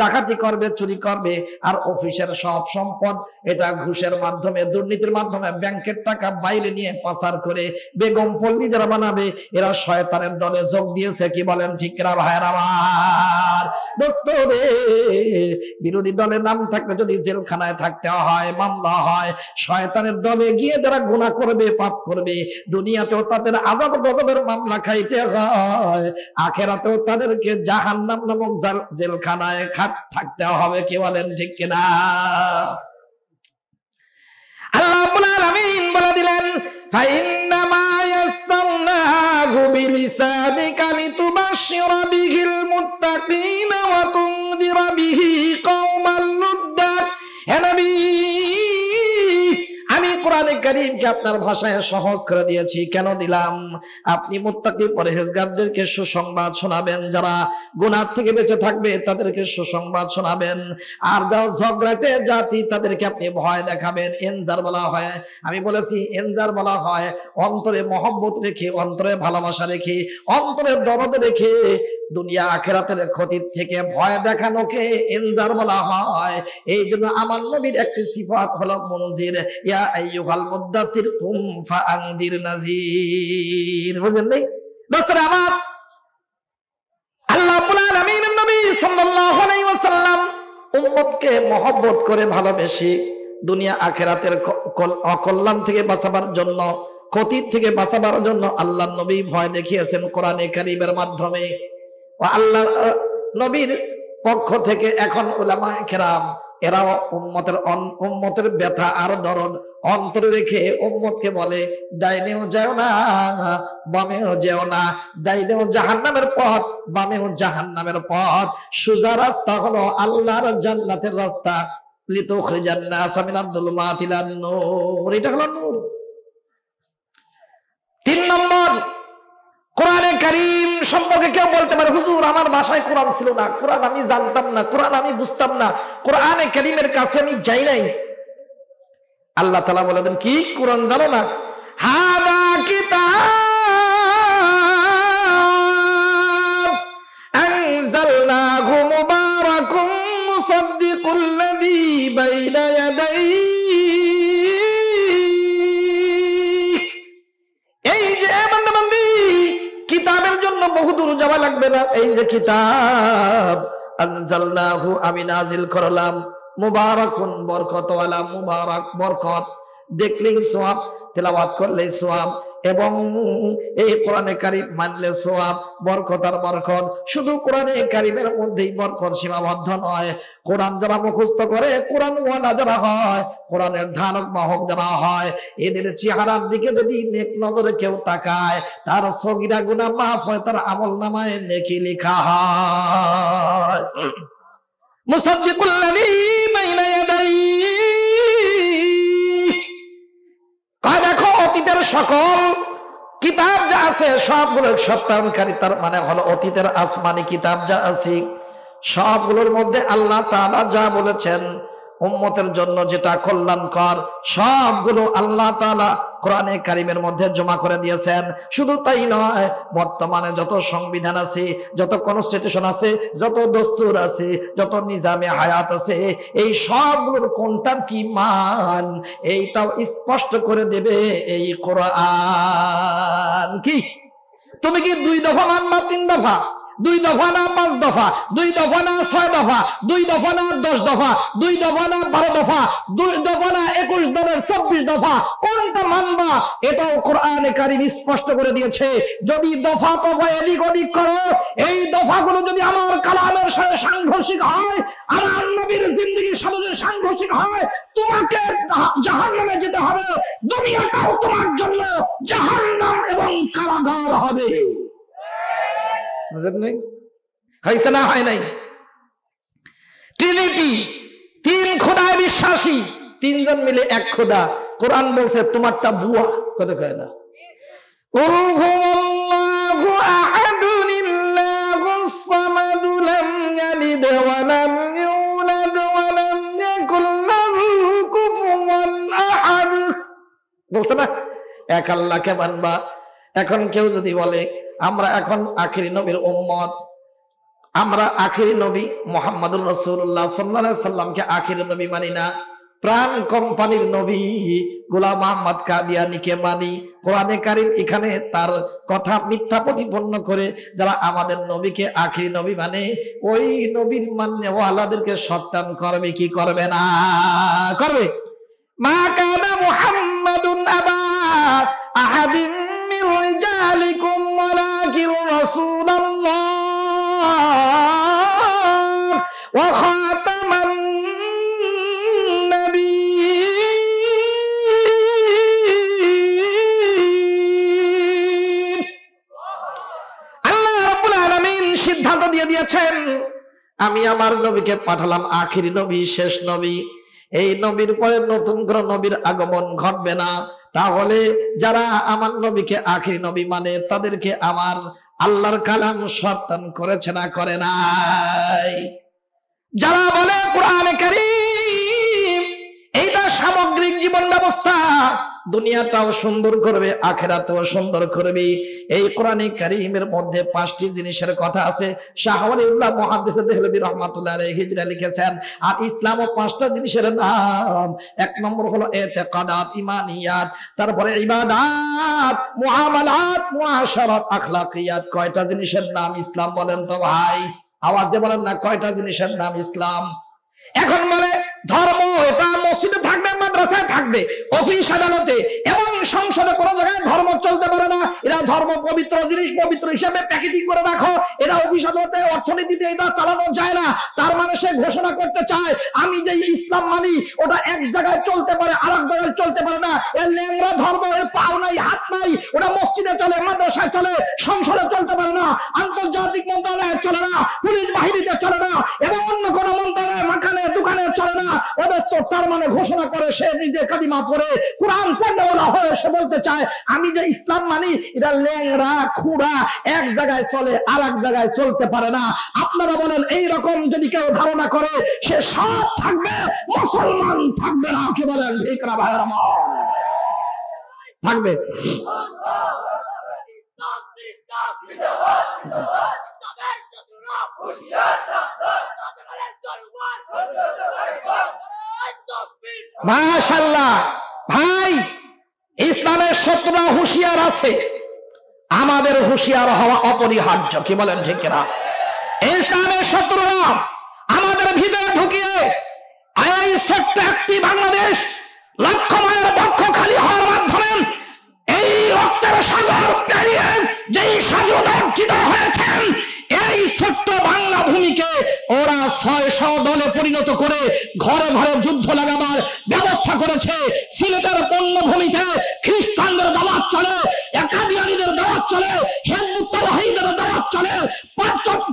ডাকাতি করবে, চুরি করবে, আর অফিসের সব সম্পদ এটা ঘুষের মাধ্যমে, দুর্নীতির মাধ্যমে ব্যাংকের টাকা বাইরে নিয়ে পাচার করে বেগম পল্লী যারা বানাবে, এরা শয়তানের দলে যোগ দিয়েছে। কি বলেন ঠিক না ভাইয়ের আমার? দোস্ত রে, বিরোধী দলের নাম থাকলে যদি জেলখানায় থাকতে হয়, মামলা হয়, শয়তানের দলে গিয়ে যারা গুনাহ করবে, পাপ করবে, দুনিয়াতেও তাদের আযাব গজবের মামলা খাইতে হয়, আখিরাতেও তাদেরকে জাহান্নাম নামক জেলখানায় থাকতে হবে। কি বলেন ঠিক কিনা? আল্লাহ রাব্বুল আলামিন বলে দিলেন, ফাইন্নামা ইয়াসসারনাহু বিলিসানিকা লিতুবাশশিরা বিহিল মুত্তাকিনা ওয়া তুনদিরা বিহি কওমান লুদ্দা। হে নবী, আমি কোরআনে কারীমকে আপনার ভাষায় সহজ করে দিয়েছি। কেন দিলাম? আপনি মুত্তাকি পরহেজগারদেরকে সুসংবাদ শোনাবেন, যারা গুনাহ থেকে বেঁচে থাকবে তাদেরকে সুসংবাদ শোনাবেন, আর যারা ঝগড়াটে জাতি তাদেরকে আপনি ভয় দেখাবেন। ইনজার বলা হয়, আমি বলেছি ইনজার বলা হয় অন্তরে মহব্বত রেখে, অন্তরে ভালোবাসা রেখে, অন্তরে দরদ রেখে দুনিয়া আখিরাতের ক্ষতি থেকে ভয় দেখানোকে ইনজার বলা হয়। এই জন্য আমার নবীর একটি সিফাত হলো মুনজির। ইয়া আইয়ুহাল মুদ্দাথির কুম ফাআনদির নাযির। বুঝেন নাই দোস্তরা আমার? আল্লাহ রাব্বুল আলামিনের নবী সাল্লাল্লাহু আলাইহি ওয়াসাল্লাম উম্মতকে মহব্বত করে ভালোবেসে দুনিয়া আখিরাতের অকল্যাণ থেকে বাঁচাবার জন্য, ক্ষতির থেকে বাঁচাবার জন্য আল্লাহ নবী ভয় দেখিয়েছেন কোরআনে কারীমের মাধ্যমে। ও আল্লাহ নবীর পক্ষ থেকে এখন উলামায়ে কেরাম এরাও উম্মতের ব্যথা আর দরদ অন্তরে রেখে উম্মতকে বলে, ডাইনেও যেও না, বামেও যেও না। ডাইনেও জাহান্নামের পথ, বামেও জাহান্নামের পথ। সোজা রাস্তা হলো আল্লাহর জান্নাতের রাস্তা। লিতুখরিজান নাস মিনাল যুলুমাতি ইলান নূর। এটা হলো নূর। 3 নম্বর, কোরআনে কারীম সম্পর্কে কেউ বলতে পারে, হুজুর আমার বাসায় কোরআন ছিল না, কোরআন আমি জানতাম না, কোরআন আমি বুঝতাম না, কোরআনে কারীমের কাছে আমি যাই নাই। আল্লাহ তাআলা বলেন, কি কোরআন জানো না? হাদা কিতাব আনজালনাহু মুবারাকুম মুসাদ্দিকুল্লাযী বাইনা ইয়াদাইহি। এই যে বান্দা-বান্দি, কিতাবের জন্য বহুদূর যাওয়া লাগবে না। এই যে কিতাব আনজালনাহু, আমি নাজিল করলাম, মুবারাকুন বরকতওয়ালা, মুবারাক বরকত, দেখলেই সওয়াব, তেলাওয়াত করলেই সওয়াব, এবং এই কোরআনে কারীম মানলে সওয়াব, বরকত আর বরকত। শুধু কোরআনে কারীমের মধ্যেই বরকত সীমাবদ্ধ নয়। কোরআন যারা মুখস্থ করে, কোরআন ওয়ালা যারা হয়, কোরআনের ধারক বাহক যারা হয়, এদের চেহারার দিকে যদি নেক নজরে কেউ তাকায়, তার সগীরা গুনাহ মাফ হয়, তার আমলনামায় নেকি লেখা হয়। মুসাদ্দিকুল্লাযী বাইনা ইয়াদাইহি। দেখো, অতীতের সকল কিতাব যা আছে সবগুলো সত্যায়নকারী, তার মানে হলো অতীতের আসমানি কিতাব যা আছে সবগুলোর মধ্যে আল্লাহ তাআলা যা বলেছেন উম্মতের জন্য যেটা কল্যাণকর, সবগুলো আল্লাহ তাআলা কোরআনে কারীমের মধ্যে জমা করে দিয়েছেন। শুধু তাই নয়, বর্তমানে যত সংবিধান আছে, যত কনস্টিটিউশন আছে, যত দস্তুর আছে, যত নিজামে হায়াত আছে, এই সবগুলোর কোনটার কি মান এইটাও স্পষ্ট করে দেবে এই কোরআন। কি তুমি কি 2 দফা মানবা, 3 দফা? 2 দফা না 5 দফা? 2 দফা না 6 দফা? 2 দফা না 10 দফা? 2 দফা না 12 দফা? 2 দফা না 21 দফা, 24 দফা? কোনটা মানবা? এটাও কোরআনে কারীম স্পষ্ট করে দিয়েছে। যদি দফা তফা এদিক ওদিক করো, এই দফাগুলো যদি আমার কালামের সাথে সাংঘর্ষিক হয়, আমার নবীর জিন্দেগির সাথে যদি সাংঘর্ষিক হয়, তোমাকে জাহান্নামে যেতে হবে। দুনিয়াটাও তোমার জন্য জাহান্নাম এবং কারাগার হবে। বুঝেন নাই? হয়েছে না হয় নাই? ট্রিনিটি, 3 খোদায় বিশ্বাসী, 3 জন মিলে এক খোদা। কোরআন বলছে তোমারটা বুয়া, কথা কয় না? কুল হুয়াল্লাহু আহাদুল্লাহুস সামাদ লাম ইয়ালিদ ওয়া লাম ইউলাদ ওয়া লাম ইয়াকুল লাহু কুফুওয়ান আহাদ। বলছে না এক আল্লাহকে মানবা। এখন কেউ যদি বলে আমরা এখন আখিরি নবীর উম্মত, আমরা আখিরি নবী মুহাম্মদুর রাসূলুল্লাহ সাল্লাল্লাহু আলাইহি সাল্লামকে আখিরি নবী মানি না, প্রাণ কোম্পানির নবী গোলাম মোহাম্মদ কাদিয়ানীকে মানি। কোরআনে কারীম এখানে তার কথা মিথ্যা প্রতিপন্ন করে যারা আমাদের নবীকে আখিরি নবী মানে, ওই নবীর মান্য ওয়ালাদেরকে সত্যায়ন করবে কি করবে না? করবে। মা কানা মুহাম্মাদুন আবা আহাদিন মির রিজালিকুম ওয়ালাকিন রাসূলুল্লাহ ওয়া খাতামান সিদ্ধান্ত দিয়ে দিয়েছেন, আমি আমার নবীকে পাঠালাম আখিরি নবী, শেষ নবী। এই নবীর পরে নতুন কোন নবীর আগমন ঘটবে না। তাহলে যারা আমার নবীকে আখিরি নবী মানে তাদেরকে আমার আল্লাহর কালাম সত্যায়ন করেছে না করে নাই? যারা বলে কোরআনে কারীম এইটা সামগ্রিক জীবন ব্যবস্থা, দুনিয়াটাও সুন্দর করবে আখিরাতেও সুন্দর করবে, এই কোরআনে কারীমের মধ্যে 5টি জিনিসের কথা আছে। শাহ ওয়ালিউল্লাহ মুহাদ্দিস দেহলভী রাহমাতুল্লাহ আলাইহি হিজরা লিখেছেন, আর ইসলামও 5টা জিনিসের নাম। 1 নম্বর হলো ইতিকাদাত, ইমানিয়াত, তারপরে ইবাদাত, মুআমালাত, মুআশারাত, আখলাকিয়াত। কয়টা জিনিসের নাম ইসলাম বলেন তো ভাই? আওয়াজ দিয়ে বলেন না, কয়টা জিনিসের নাম ইসলাম? এখন বলে ধর্ম এটা মসজিদে থাকবে, মাদ্রাসায় থাকবে, অফিস আদালতে এবং সংসদে কোনো জায়গায় ধর্ম চলতে পারে না। এরা ধর্ম পবিত্র জিনিস, পবিত্র হিসেবে প্যাকেটিং করে রাখো। এরা অফিস আদালতে, অর্থনীতিতে এটা চালানো যায় না। তার মানে সে ঘোষণা করতে চায় আমি যে ইসলাম মানি ওটা এক জায়গায় চলতে পারে, আরেক জায়গায় চলতে পারে না। এর ল্যাংড়া ধর্ম, এর পাও নাই, হাত নাই, ওটা মসজিদে চলে, মাদ্রাসায় চলে, সংসদে চলতে পারে না, আন্তর্জাতিক মন্ত্রণালয়ে চলে না, পুলিশ বাহিনীতে চলে না, এবং অন্য কোন মন্ত্রণালয়ে, মাখানে, দোকানে চলে না। তার মানে ঘোষণা করে সে নিজে কালিমা পড়ে কোরআন পড়নেওয়ালা হয়ে সে বলতে চায় আমি যে ইসলাম মানি এটা ল্যাংড়া খুড়া, এক জায়গায় চলে আর এক জায়গায় চলতে পারে না। আপনারা বলেন এই রকম যদি কেউ ধারণা করে সে সব থাকবে, মুসলমান থাকবে না। কি বলেন ঠিক না ভাইরা? থাকবে। মাশাআল্লাহ ভাই, ইসলামের শত্রুরা হুঁশিয়ার আছে, আমাদের হুঁশিয়ার হওয়া অপরিহার্য। কি বলেন ঠিক না? ইসলামের শত্রুরা আমাদের ভিতরে ঢুকিয়ে এই ছোট্ট একটি বাংলাদেশ লক্ষ মায়ের বক্ষ খালি হওয়ার মাধ্যমে এই রক্তের সাগর পেরিয়ে যেই স্বাধীন অর্জিত হয়েছেন এই ছোট্ট বাংলা ভূমিকে ওরা 600 দলে পরিণত করে ঘরে ঘরে যুদ্ধ লাগাবার ব্যবস্থা করেছে। সিলেটের পণ্যভূমিতে খ্রিস্টানদের দাওয়াত চলে, কাদিয়ানীদের দাওয়াত চলে, হিজবুত তাওহীদের দাওয়াত চলে।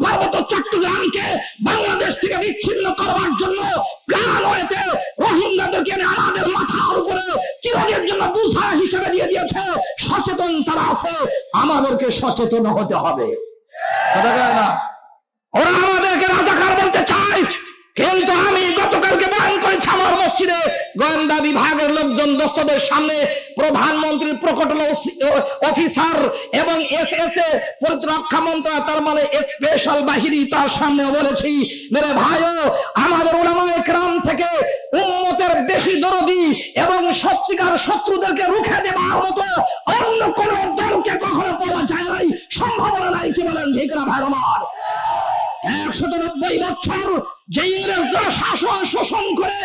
পার্বত্য চট্টগ্রামকে বাংলাদেশ থেকে বিচ্ছিন্ন করবার জন্য প্ল্যান হয়েছে। রোহিঙ্গাদেরকে আমাদের মাথার উপরে চিরদিনের জন্য বুঝা হিসেবে দিয়ে দিয়েছে। সচেতন তারা আছে, আমাদেরকে সচেতন হতে হবে। ওরা আমাদেরকে রাজাকার বলতে চায়, কিন্তু আমি গতকালকে বয়ান করেছি আমার মসজিদে গোয়েন্দা বিভাগের লোকজন দোস্তদের সামনে প্রধানমন্ত্রীর প্রকট অফিসার এবং এসএসএ প্রতিরক্ষা মন্ত্রণালয়, তার মানে স্পেশাল বাহিনী, তার সামনে বলেছি মেরে ভাইও আমাদের উলামায়ে কেরাম থেকে উম্মতের বেশি দরদি এবং সত্যিকার শত্রুদেরকে রুখে দেওয়ার মতো অন্য কোন দলকে কখনো পাওয়া যায় নাই, সম্ভাবনা নাই। কি বলেন ঠিক না ভাই আমার? 190 বছর যে ইংরেজরা শাসন শোষণ করে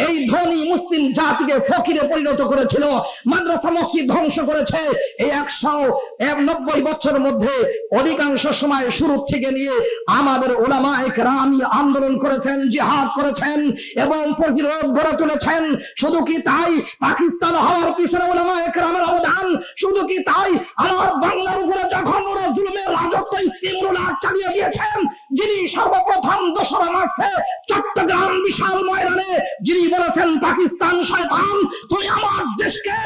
এই ধনী মুসলিম জাতিকে ফকিরে পরিণত করেছিল, মাদ্রাসা মসজিদ ধ্বংস করেছে, এই 190 বছরের মধ্যে অধিকাংশ সময় শুরু থেকে নিয়ে আমাদের উলামায়ে কেরাম আন্দোলন করেছেন, জিহাদ করেছেন এবং প্রতিরোধ গড়ে তুলেছেন। শুধু কি তাই, পাকিস্তান হওয়ার পিছনে উলামায়ে কেরামের অবদান। শুধু কি তাই, আমার বাংলার উপরে যখন ওরা জুলুমের রাজত্ব স্টিমরোলার চালিয়ে দিয়েছেন, যিনি সর্বপ্রথম 2রা মার্চে চট্টগ্রাম বিশাল ময়দানে যিনি বলেছেন পাকিস্তান শয়তান, তুমি আমার দেশকে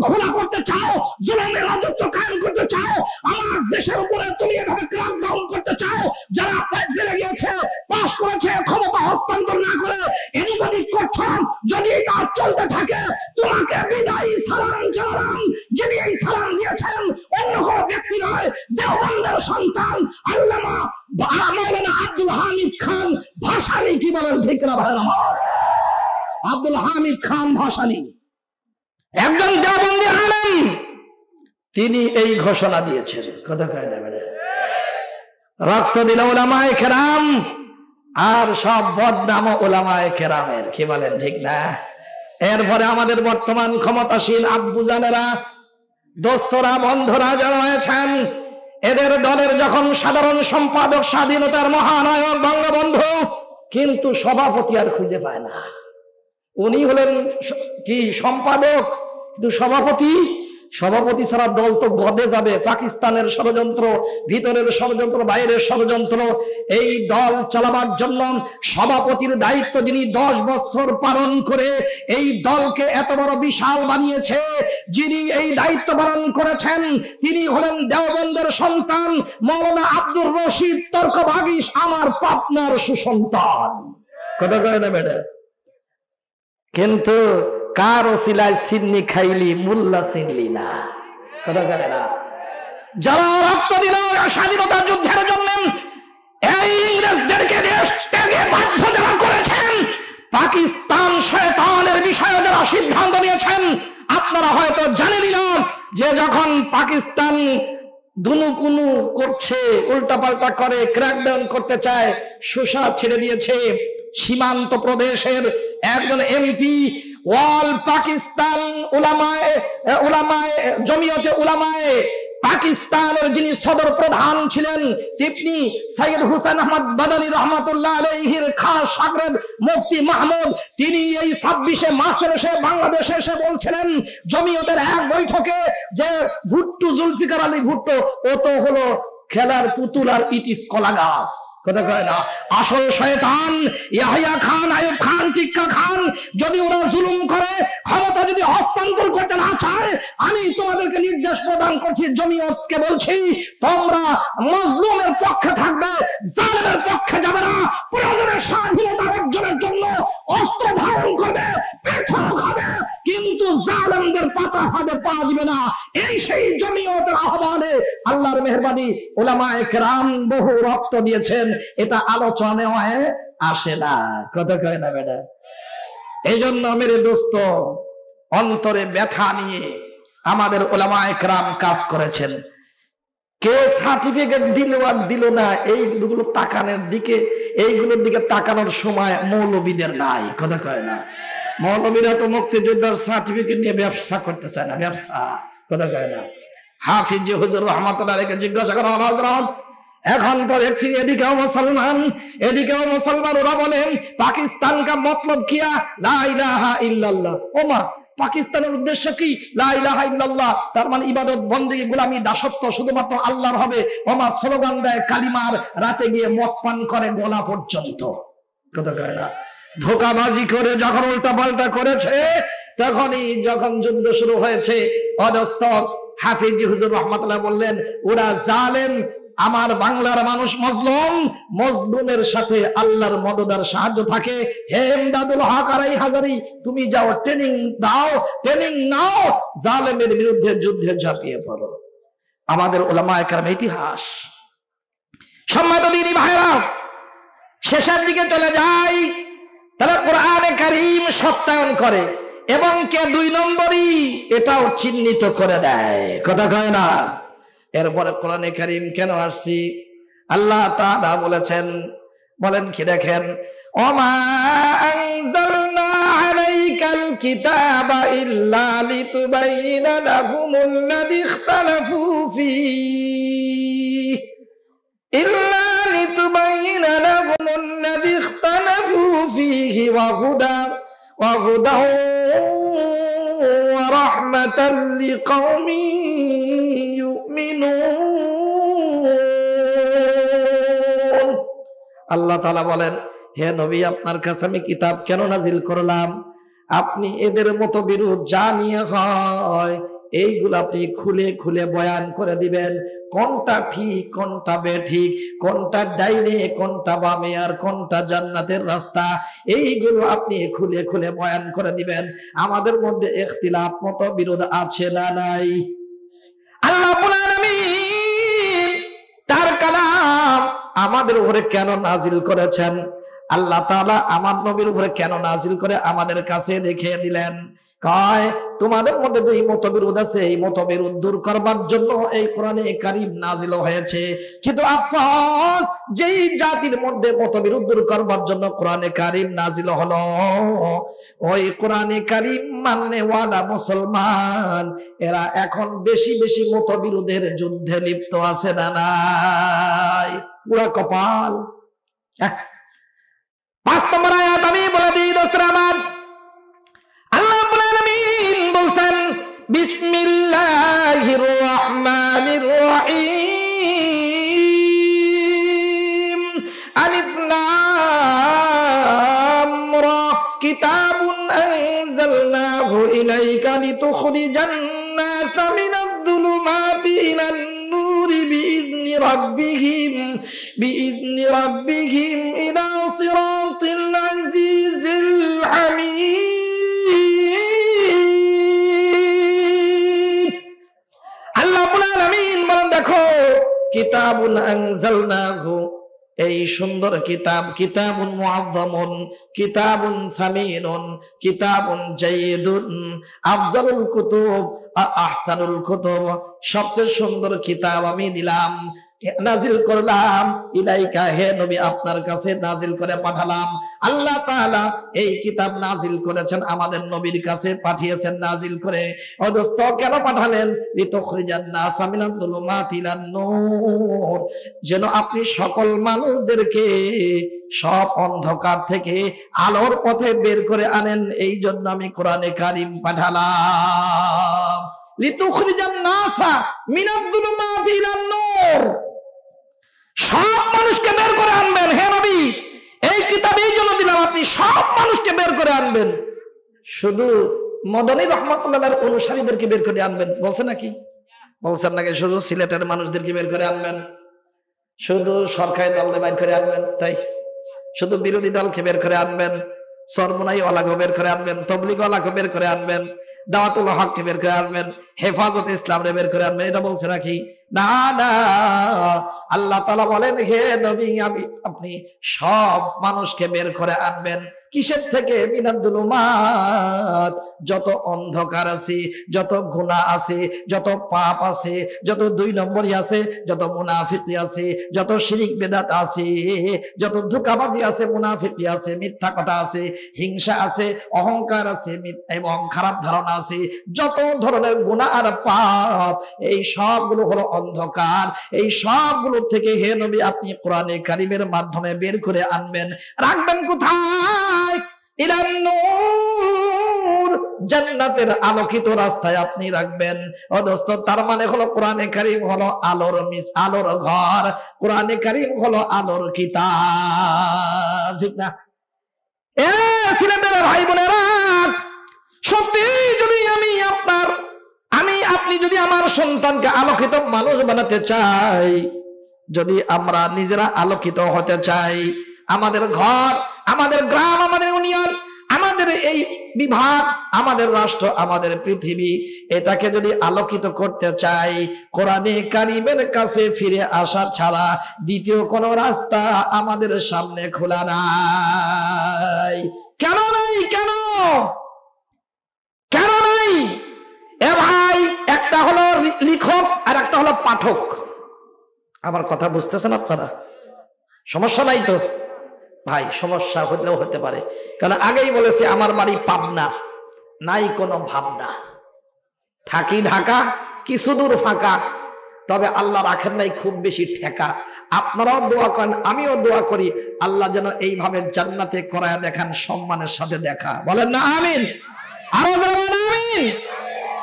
খোলা করতে চাও, জুলুমের রাজত্ব কায়েম করতে চাও, আমার দেশের উপরে তুমি এভাবে ক্র্যাকডাউন করতে চাও। যারা পেরে গিয়েছে, পাশ করেছে, ক্ষমতা হস্তান্তর না করে এদিক ওদিক করছো, যদি এটা চলতে থাকে তোমাকে বিদায়ী সালাম জানালাম। যিনি এই সালাম দিয়েছেন অন্য কোনো ব্যক্তি নয়, দেওবন্দের সন্তান আল্লামা মাওলানা আব্দুল হামিদ খান ভাসানী। কি বলেন ঠিক না ভাই আমার? আব্দুল হামিদ খান ভাসানী, একজন দেওবন্দি আলেম, তিনি এই ঘোষণা দিয়েছেন। কথা কয় না বেটা? রক্ত দিল উলামায়ে কেরাম, আর সব বদনাম উলামায়ে কেরামের। কি বলেন, ঠিক না? এরপরে আমাদের বর্তমান ক্ষমতাসীন আব্বুজানেরা, দোস্তরা, বন্ধুরা যারা রয়েছেন, এদের দলের যখন সাধারণ সম্পাদক, স্বাধীনতার মহানায়ক বঙ্গবন্ধু, কিন্তু সভাপতি আর খুঁজে পায় না। উনি হলেন কি সম্পাদক, কিন্তু সভাপতি ছাড়া দল তো গদে যাবে। পাকিস্তানের ষড়যন্ত্র, ভিতরের ষড়যন্ত্র, বাইরের ষড়যন্ত্র, এই দল চালাবার জন্য সভাপতির দায়িত্ব যিনি 10 বছর পালন করে এই দলকে এত বড় বিশাল বানিয়েছে, যিনি এই দায়িত্ব পালন করেছেন, তিনি হলেন দেওবন্দের সন্তান মৌলানা আব্দুর রশিদ তর্কভাগিস, আমার পাপনার সুসন্তান। কথা কয় না বেটা? কিন্তু কার ওসিলায় সিন্নি খাইলি, মুল্লা চিনলি না। কথা কয় না? যারা রক্ত দিল স্বাধীনতা যুদ্ধের জন্য, এই ইংরেজদেরকে দেশ ত্যাগে বাধ্য যারা করেছেন, পাকিস্তান শয়তানের বিষয়ে যারা সিদ্ধান্ত নিয়েছেন, আপনারা হয়তো জানেনই না যে যখন পাকিস্তান দুনুকুনু করছে, উল্টাপাল্টা করে, ক্র্যাকডাউন করতে চায়, শোষা ছেড়ে দিয়েছে, সীমান্ত প্রদেশের একজন এমপি ওয়াল পাকিস্তান উলামায়ে জমিয়তে উলামায়ে পাকিস্তানের যিনি সদর প্রধান ছিলেন, তিনি সৈয়দ হুসেন আহমদ বাদানী রহমাতুল্লাহ আলাইহির খাস শাগরেদ মুফতি মাহমুদ, তিনি এই 26শে মার্চের এসে বাংলাদেশে এসে বলছিলেন জমিয়তের এক বৈঠকে যে ভুট্টো, জুলফিকার আলী ভুট্টো, ও তো হলো খেলার পুতুল আর ইটিস কলা গাছ। কথা কয় না? আসল শয়তান ইয়াহিয়া খান, আইয়ুব খান, টিক্কা খান, যদি ওরা জুলুম করে, ক্ষমতা যদি হস্তান্তর করতে না চায়, আমি তোমাদেরকে নির্দেশ প্রদান করছি, জমিয়তকে বলছি, তোমরা মজলুমের পক্ষে থাকবে, জালেমের পক্ষে যাবে না। প্রয়োজনে স্বাধীনতার অর্জনের জন্য অস্ত্র ধারণ করবে, পৃথক হবে, কিন্তু জালেমদের পাতা হাতে পা দিবে না। এই সেই জমিয়তের আহ্বানে আল্লাহর মেহেরবানি উলামায়ে কেরাম বহু রক্ত দিয়েছেন, এটা আলোচনায় আসে না। কথা কয় না বেটা? এই জন্য মেরে দোস্ত, অন্তরে ব্যথা নিয়ে আমাদের উলামায়ে কেরাম কাজ করেছেন। কে সার্টিফিকেট দিল আর দিল না, এইগুলো তাকানোর দিকে, এইগুলোর দিকে তাকানোর সময় মৌলবীদের নাই। কথা কয় না? মৌলবীরা তো মুক্তিযোদ্ধার সার্টিফিকেট নিয়ে ব্যবসা করতে চায় না, ব্যবসা। কথা কয় না? হাফিজ হুজুর রহমাতুল্লাহ আলাইহি জিজ্ঞাসা করা হলো, হযরত এখন তো দেখছি এদিকেও মুসলমান, এদিকেও মুসলমান, ওরা বলেন পাকিস্তান কা মতলব কিয়া লা ইলাহা ইল্লাল্লাহ। ওমা, পাকিস্তানের উদ্দেশ্য কি? লা ইলাহা ইল্লাল্লাহ, তার মানে ইবাদত, বন্দেগী, গোলামি, দাসত্ব শুধুমাত্র আল্লাহর হবে। ওমা, স্লোগান দেয় কালিমার, রাতে গিয়ে মদ পান করে গলা পর্যন্ত। কথা কয় না? ধোকাবাজি করে যখন উল্টা পাল্টা করেছে, তখনই যখন যুদ্ধ শুরু হয়েছে, অদস্ত হাফিজ হুজুর রহমাতুল্লাহ বললেন, ওরা জালেম, আমার বাংলার মানুষ মজলুম, মজলুমের সাথে আল্লাহর মদদ আর সাহায্য থাকে। হে ইমদাদুল হক আরাই হাজারি, তুমি যাও, ট্রেনিং দাও, ট্রেনিং নাও, জালেমের বিরুদ্ধে যুদ্ধে ঝাঁপিয়ে পড়ো। আমাদের উলামায়ে কেরাম ইতিহাস। সম্মানিত দিনী ভাইরা, শেষের দিকে চলে যাই, তাহলে কোরআনে কারীম সত্যায়ন করে এবং কে 2 নম্বরই এটাও চিহ্নিত করে দেয়। কথা কয় না? এরপরে কোরআনে কারীম কেন আসছি, আল্লাহ তাআলা বলেছেন, বলেন কি দেখেন, ওমা আনজালনা আলাইকাল কিতাবা ইল্লা লিতুবাইয়িনা লাহুমুল্লাযী ইখতালাফু ফীহি, ইল্লা লিতুবাইয়িনা লাহুমুল্লাযী ইখতালাফু ফীহি ওয়া হুদান ওয়া রাহমাতাল লিকাওমিন ইউমিনুন। আল্লাহ তাআলা বলেন, হে নবী, আপনার কাছে আমি কিতাব কেন নাজিল করলাম? আপনি এদের মতো বিরোধ যা নিয়ে হয় এইগুলো আপনি খুলে খুলে বয়ান করে দিবেন, কোনটা ঠিক, কোনটা বেঠিক, কোনটা ডাইনে, কোনটা বামে, আর কোনটা জান্নাতের রাস্তা, এইগুলো আপনি খুলে খুলে বয়ান করে দিবেন। আমাদের মধ্যে ইখতিলাফ, মত বিরোধ আছে না নাই? আল্লাহ রাব্বুল আলামিন তার কালাম আমাদের উপরে কেন নাজিল করেছেন? আল্লাহ তাআলা আমার নবীর উপরে কেন নাজিল করে আমাদের কাছে দেখিয়ে দিলেন। কয় তোমাদের মধ্যে যে মতবিরোধ আছে এই মতবিরোধ দূর করবার জন্য এই কোরআনে কারীম নাজিল হয়েছে। কিন্তু আফসোস যেই জাতির মধ্যে মতবিরোধ দূর করবার জন্য কোরআনে কারীম নাজিল হলো, ওই কোরআনে কারীম মাননেওয়ালা মুসলমান এরা এখন বেশি বেশি মতবিরোধের যুদ্ধে লিপ্ত আছে না নাই? পুরা কপাল। 5 নম্বর আয়াত আমি বলে দিই দোস্তরা আমার, আল্লাহ রাব্বুল আলামিন বলেন বিসমিল্লাহির রহমানির রহিম, আলিফ লাম রা, কিতাবুন আনজালনাহু ইলাইকা লিতুখরিজান নাসা মিনাজ যুলুমাতি ইলান নূরি বিইذনি রাব্বিহিম ইলা সিরাতিল আজিজিল হামিদ। আল্লাহ রাব্বুল আলামিন বলেন দেখো, কিতাবুন আনজালনাহু, এই সুন্দর কিতাব, কিতাবুন মুআযযামুন, কিতাবুন সামিনুন, কিতাবুন জাইয়িদুন, আফজালুল কুতুব, আহসানুল কুতুব, সবচেয়ে সুন্দর কিতাব আমি দিলাম, নাজিল করলাম, ইলাইকা, হে নবী আপনার কাছে নাজিল করে পাঠালাম। আল্লাহ তাআলা এই কিতাব নাজিল করেছেন, আমাদের নবীর কাছে পাঠিয়েছেন নাজিল করে। ও দোস্ত, কেন পাঠালেন? লিতুখরিজান নাসা মিনাজ যুলুমাতি ইলান নূর, যেন আপনি সকল মানুষদেরকে সব অন্ধকার থেকে আলোর পথে বের করে আনেন। এই জন্য আমি কোরআনে কারীম পাঠালাম। লিতুখরিজান নাসা মিনাজ যুলুমাতি ইলান নূর, সব মানুষকে বের করে আনবেন। হে নবী, এই কিতাব এই জন্য দিলাম আপনি সব মানুষকে বের করে আনবেন। শুধু মদনী রহমাতুল্লাহর অনুসারীদেরকে বের করে আনবেন বলছে নাকি? বলছেন নাকি? শুধু সিলেটের মানুষদেরকে বের করে আনবেন, শুধু সরকারি দলকে বের করে আনবেন, তাই শুধু বিরোধী দলকে বের করে আনবেন, সরমুনাই ওয়ালাকে বের করে আনবেন, তবলিগ ওয়ালাকে বের করে আনবেন, দাওয়াতুল হককে বের করে আনবেন, হেফাজত ইসলামকে বের করে আনবেন, এটা বলছে নাকি? না না, আল্লাহ তাআলা বলেন হে নবী আপনি সব মানুষকে বের করে আনবেন। কিসের থেকে? মিনাজ যুলুমাত, যত অন্ধকার আছে, যত গুনাহ আছে, যত পাপ আছে, যত 2 নম্বরই আছে, যত মুনাফিকি আছে, যত শিরিক বেদাত আছে, যত ধোঁকাবাজি আছে, মুনাফিকি আছে, মিথ্যা কথা আছে, হিংসা আছে, অহংকার আছে এবং খারাপ ধারণা আছে, যত ধরনের গুনাহ আর পাপ, এই সবগুলো হলো অন্ধকার। এই সবগুলো থেকে হে নবী আপনি কোরআনে কারীমের মাধ্যমে বের করে আনবেন। রাখবেন কোথায়? ইলান নূর, জান্নাতের আলোকিত রাস্তায় আপনি রাখবেন। ও দোস্ত, তার মানে হলো কোরআনে কারীম হলো আলোর আলোর ঘর, কোরআনে কারীম হলো আলোর কিতাব, ঠিক না? এ সিলেটের ভাই বোনেরা, সত্যি যদি আপনি যদি আমার সন্তানকে আলোকিত মানুষ বানাতে চাই, যদি আমরা নিজেরা আলোকিত হতে চাই, আমাদের ঘর, আমাদের গ্রাম, আমাদের ইউনিয়ন, আমাদের এই বিভাগ, আমাদের রাষ্ট্র, আমাদের পৃথিবী, এটাকে যদি আলোকিত করতে চাই, কোরআনে কারীমের কাছে ফিরে আসা ছাড়া দ্বিতীয় কোন রাস্তা আমাদের সামনে খোলা নাই। কেন নাই? কেন নাই? এ ভাই, একটা হলো লেখক আর একটা হলো পাঠক। আমার কথা বুঝতেছেন আপনারা? সমস্যা নাই তো ভাই? সমস্যা হলেও হতে পারে, কারণ আগেই বলেছি আমার বাড়ি পাবনা, নাই কোনো ভাবনা, থাকি ঢাকা, কিছু দূর ফাঁকা, তবে আল্লাহ রাখেন নাই খুব বেশি ঠেকা। আপনারাও দোয়া করেন, আমিও দোয়া করি, আল্লাহ যেন এইভাবে জান্নাতে করায় দেখান, সম্মানের সাথে দেখা। বলেন না আমিন? আরো বলেন আমিন।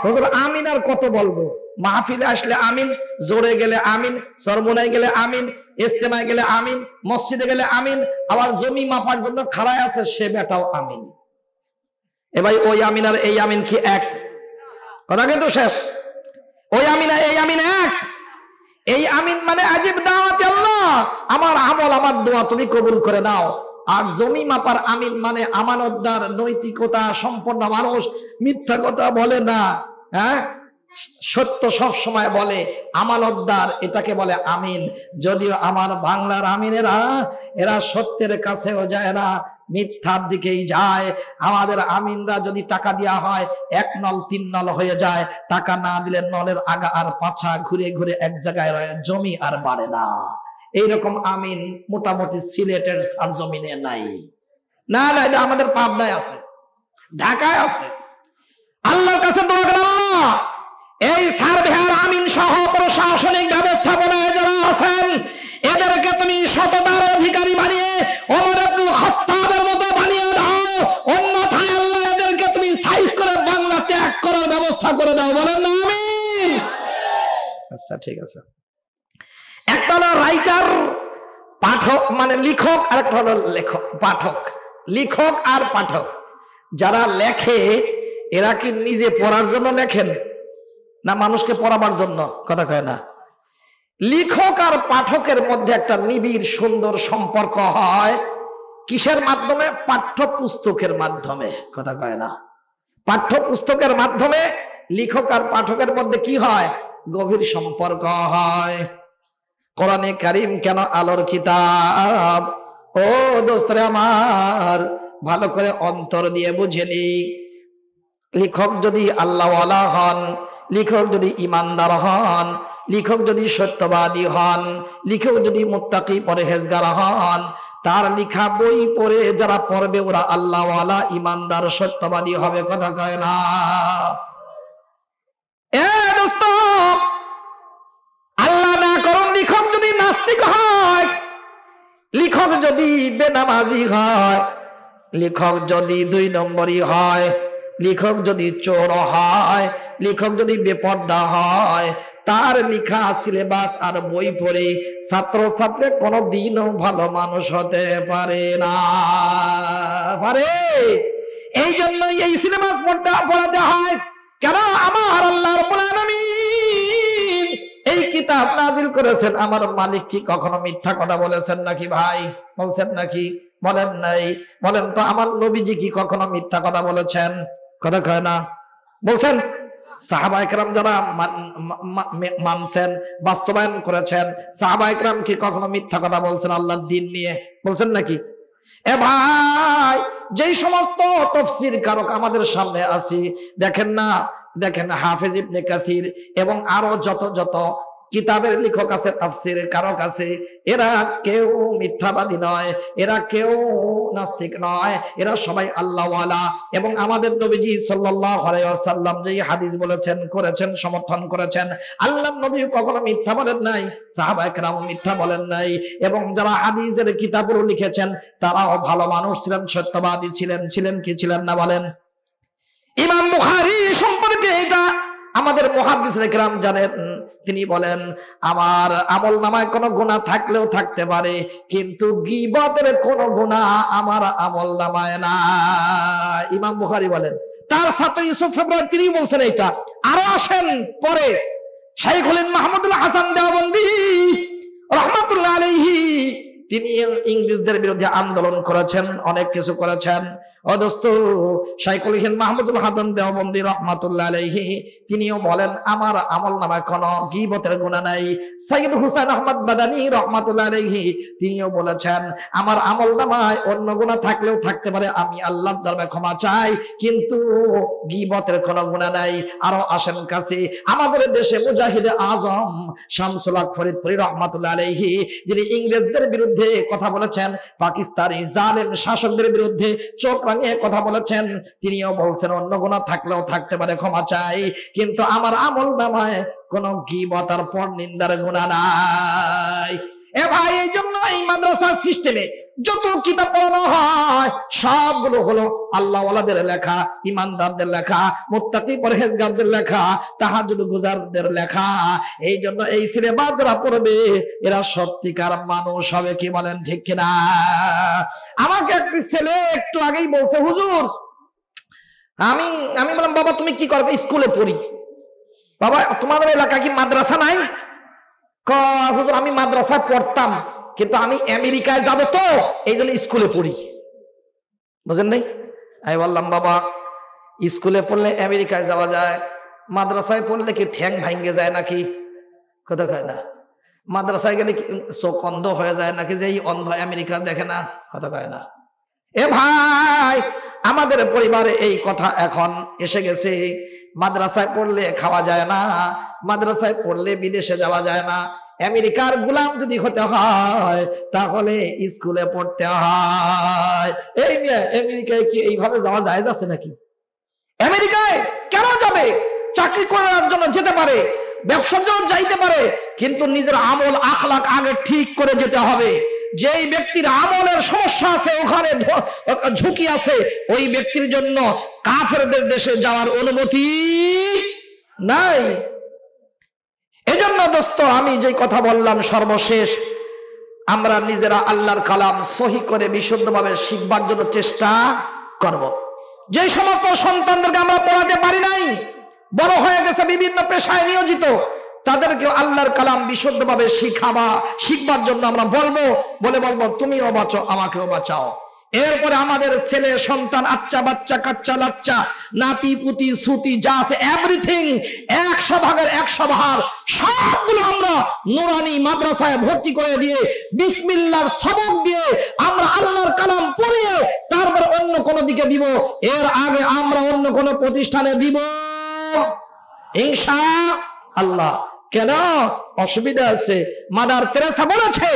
হুজুর আমিন আর কত বলবো? মাহফিলে আসলে আমিন, জোরে গেলে আমিন, সরমুনায় গেলে আমিন, ইজতেমায় গেলে আমিন, মসজিদে গেলে আমিন, আবার জমি মাপার জন্য খাড়ায় আছে সে বেটাও আমিন। এ ভাই, ওই আমিন আর এই আমিন কি এক? কথা কিন্তু শেষ। ওই আমিন আর এই আমিন এক? এই আমিন মানে আজিব দাওয়াত আল্লাহ, আমার আমল, আমার দোয়া তুমি কবুল করে নাও। আর জমি মাপার আমিন মানে আমানতদার, নৈতিকতা সম্পন্ন মানুষ, মিথ্যা কথা বলে না, হ্যাঁ, সত্য সব সময় বলে, আমানতদার এটাকে বলে আমিন। যদিও আমার বাংলার আমিনেরা এরা সত্যের কাছেও যায় না, মিথ্যার দিকেই যায়। আমাদের আমিনরা যদি টাকা দেওয়া হয় 1 নল 3 নল হয়ে যায়, টাকা না দিলে নলের আগা আর পাছা ঘুরে ঘুরে এক জায়গায় রয়ে, জমি আর বাড়ে না। এইরকম আমিন মোটামুটি সিলেটের সরজমিনে নাই। না না, এটা আমাদের পাবনায় আছে, ঢাকায় আছে। আল্লাহর কাছে দোয়া করেন, আল্লাহ এই সার্ভেয়ার আমিন সহ প্রশাসনিক ব্যবস্থাপনায় যারা আছেন এদেরকে তুমি সততার অধিকারী বানিয়ে ওমর ইবনে খাত্তাবের মতো বানিয়ে দাও, অন্যথায় আল্লাহ এদেরকে তুমি সাইজ করে বাংলা ত্যাগ করার ব্যবস্থা করে দাও। বলেন না আমিন? আচ্ছা ঠিক আছে। একটা হলো রাইটার পাঠক, মানে লিখক, আর একটা হলো লেখক পাঠক। লিখক আর পাঠক যারা লেখে এরা কি নিজে পড়ার জন্য লেখেন না মানুষকে পড়াবার জন্য? কথা কয় না। লিখক আর পাঠকের মধ্যে একটা নিবিড় সুন্দর সম্পর্ক হয় কিসের মাধ্যমে? পাঠ্যপুস্তকের মাধ্যমে। কথা কয় না। পাঠ্যপুস্তকের মাধ্যমে লিখক আর পাঠকের মধ্যে কি হয়? গভীর সম্পর্ক হয়। কোরআনে কারীম কেন আলোর কিতাব? ও দোস্তরে আমার, ভালো করে অন্তর দিয়ে বুঝে নি। লেখক যদি আল্লাহওয়ালা হন, লেখক যদি ইমানদার হন, লেখক যদি সত্যবাদী হন, লেখক যদি মুত্তাকি পরহেজগার হন, তার লেখা বই পড়ে যারা পড়বে ওরা আল্লাহওয়ালা, ইমানদার, সত্যবাদী হবে। কথা কয় না? এ দোস্ত, আল্লাহ না করুন লেখক যদি নাস্তিক হয়, লেখক যদি বেনামাজি হয়, লেখক যদি 2 নম্বরই হয়, লেখক যদি চোর হয়, লেখক যদি বেপর্দা হয়, তার লেখা সিলেবাস আর বই পড়ে ছাত্র ছাত্রী কোনোদিনও ভালো মানুষ হতে পারে না। পারে? এই জন্য এই সিলেবাস পড়াতে হয়। কেন? আমার আল্লাহ রাব্বুল আলামিন এই কিতাব নাজিল করেছেন। আমার মালিক কি কখনো মিথ্যা কথা বলেছেন নাকি ভাই? বলছেন নাকি? বলেন নাই। বলেন তো আমার নবীজি কি কখনো মিথ্যা কথা বলেছেন? কথা কয় না। বলছেন? সাহাবায়ে কেরাম যারা মানছেন, বাস্তবায়ন করেছেন, সাহাবায়ে কেরাম কি কখনো মিথ্যা কথা বলছেন আল্লাহর দ্বীন নিয়ে? বলছেন নাকি? এ ভাই, যেই সমস্ত তাফসীর কারক আমাদের সামনে আছে, দেখেন না, দেখেন হাফেজ ইবনে কাসির এবং আরো যত যত কিতাবের লেখক আছে, তাফসীরের কারক আছে, এরা কেউ মিথ্যাবাদী নয়, এরা কেউ নাস্তিক নয়, এরা সবাই আল্লাহওয়ালা। এবং আমাদের নবীজি সাল্লাল্লাহু আলাইহি ওয়াসাল্লাম যেই হাদিস বলেছেন, করেছেন, সমর্থন করেছেন, আল্লাহর নবী কখনো মিথ্যা বলেন নাই, সাহাবায়ে কেরাম মিথ্যা বলেন নাই। এবং যারা হাদিসের কিতাবগুলো লিখেছেন তারাও ভালো মানুষ ছিলেন, সত্যবাদী ছিলেন। ছিলেন কি ছিলেন না বলেন? ইমাম বুখারী সম্পর্কে এটা আমাদের মুহাদ্দিসিনে কেরাম জানেন। তিনি বলেন, আমার আমলনামায় কোনো গুনাহ থাকলেও থাকতে পারে, কিন্তু গীবতের কোনো গুনাহ আমার আমলনামায় না। ইমাম বুখারী বলেন। তার ছাত্র ইউসুফ ফেব্রুয়ারি তিনি বলছেন এইটা। আরো আসেন পরে শাইখুল মাহমুদুল হাসান দেওবন্দি রাহমাতুল্লাহ আলাইহি, তিনি ইংরেজদের বিরুদ্ধে আন্দোলন করেছেন, অনেক কিছু করেছেন। ও দোস্ত, শাইখুল মাহমুদুল হাসান দেওবন্দি রাহমাতুল্লাহ আলাইহি তিনিও বলেন, আমার আমলনামায় কোনো গীবতের গুনাহ নাই। সাইয়্যিদ হুসাইন আহমদ মাদানী রাহমাতুল্লাহ আলাইহি তিনিও বলেছেন, আমার আমলনামায় অন্য গুনাহ থাকলেও থাকতে পারে, আমি আল্লাহর দরবারে ক্ষমা চাই, কিন্তু গীবতের কোনো গুনাহ নাই। আরো আসেন কাছে আমাদের দেশে মুজাহিদে আজম শামসুল হক ফরিদপুরি রাহমাতুল্লাহ আলাইহি, যিনি ইংরেজদের বিরুদ্ধে কথা বলেছেন, পাকিস্তানি জালেম শাসকদের বিরুদ্ধে চোখ রাঙিয়ে কথা বলেছেন, তিনিও বলছেন অন্য গুনাহ থাকলেও থাকতে পারে, ক্ষমা চাই, কিন্তু আমার আমলনামায় কোনো গীবত আর পরনিন্দার গুনাহ নাই। এ ভাই, এই জন্য এই মাদ্রাসা সিস্টেমে যত কিতাব পড়ানো হয় সবগুলো হলো আল্লাহওয়ালাদের লেখা, ইমানদারদের লেখা, মুত্তাকি পরহেজগারদের লেখা, তাহাজ্জুদ গুজারদের লেখা। এই জন্য এই সিলেবাস যারা পড়বে এরা সত্যিকার মানুষ হবে। কি বলেন ঠিক কিনা? আমাকে একটি ছেলে একটু আগেই বলছে, হুজুর আমি বললাম, বাবা তুমি কি করবে? স্কুলে পড়ি। বাবা তোমাদের এলাকা কি মাদ্রাসা নাই? হুজুর আমি মাদ্রাসায় পড়তাম, কিন্তু আমি আমেরিকায় যাব তো এই জন্য স্কুলে পড়ি। বুঝেন নাই? আমি বললাম, বাবা স্কুলে পড়লে আমেরিকায় যাওয়া যায়, মাদ্রাসায় পড়লে কি ঠ্যাং ভাঙ্গে যায় নাকি? কথা কয় না। মাদ্রাসায় গেলে কি চোখ অন্ধ হয়ে যায় নাকি, যে এই অন্ধ আমেরিকা দেখে না? কথা কয় না। এ ভাই, আমাদের পরিবারে এই কথা এখন এসে গেছে। মাদ্রাসায় পড়লে খাওয়া যায় না, মাদ্রাসায় পড়লে বিদেশে যাওয়া যায় না। আমেরিকার গোলাম যদি হতে হয় তাহলে স্কুলে পড়তে হয়। এই নিয়ে আমেরিকায় কি এইভাবে যাওয়া যায় আছে নাকি? আমেরিকায় কেন যাবে? চাকরি করার জন্য যেতে পারে, ব্যবসার জন্য যাইতে পারে, কিন্তু নিজের আমল আখলাক আগে ঠিক করে যেতে হবে। যেই ব্যক্তির আমলের সমস্যা আছে, ওখানে ঝুঁকি আছে, ওই ব্যক্তির জন্য কাফেরদের দেশে যাওয়ার অনুমতি নাই। এজন্য দোস্ত, আমি যে কথা বললাম সর্বশেষ, আমরা নিজেরা আল্লাহর কালাম সহি করে বিশুদ্ধভাবে শিখবার জন্য চেষ্টা করব। যে সমস্ত সন্তানদেরকে আমরা পড়াতে পারি নাই, বড় হয়ে গেছে বিভিন্ন পেশায় নিয়োজিত, তাদেরকে আল্লাহর কালাম বিশুদ্ধভাবে শিখবার জন্য আমরা বলবো তুমিও বাঁচো, আমাকেও বাঁচাও। এরপরে আমাদের ছেলে সন্তান, আচ্চা বাচ্চা, কাচ্চা লাচ্চা, নাতি পুতি সুতি যা আছে এভরিথিং 100 ভাগ সবগুলো আমরা নুরানি মাদ্রাসায় ভর্তি করে দিয়ে বিসমিল্লাহর সবক দিয়ে আমরা আল্লাহর কালাম পড়িয়ে তারপরে অন্য কোন দিকে দিব। এর আগে আমরা অন্য কোন প্রতিষ্ঠানে দিব ইনশাআল্লাহ। কেন? অসুবিধা আছে। মাদার তেরেসা বলেছে,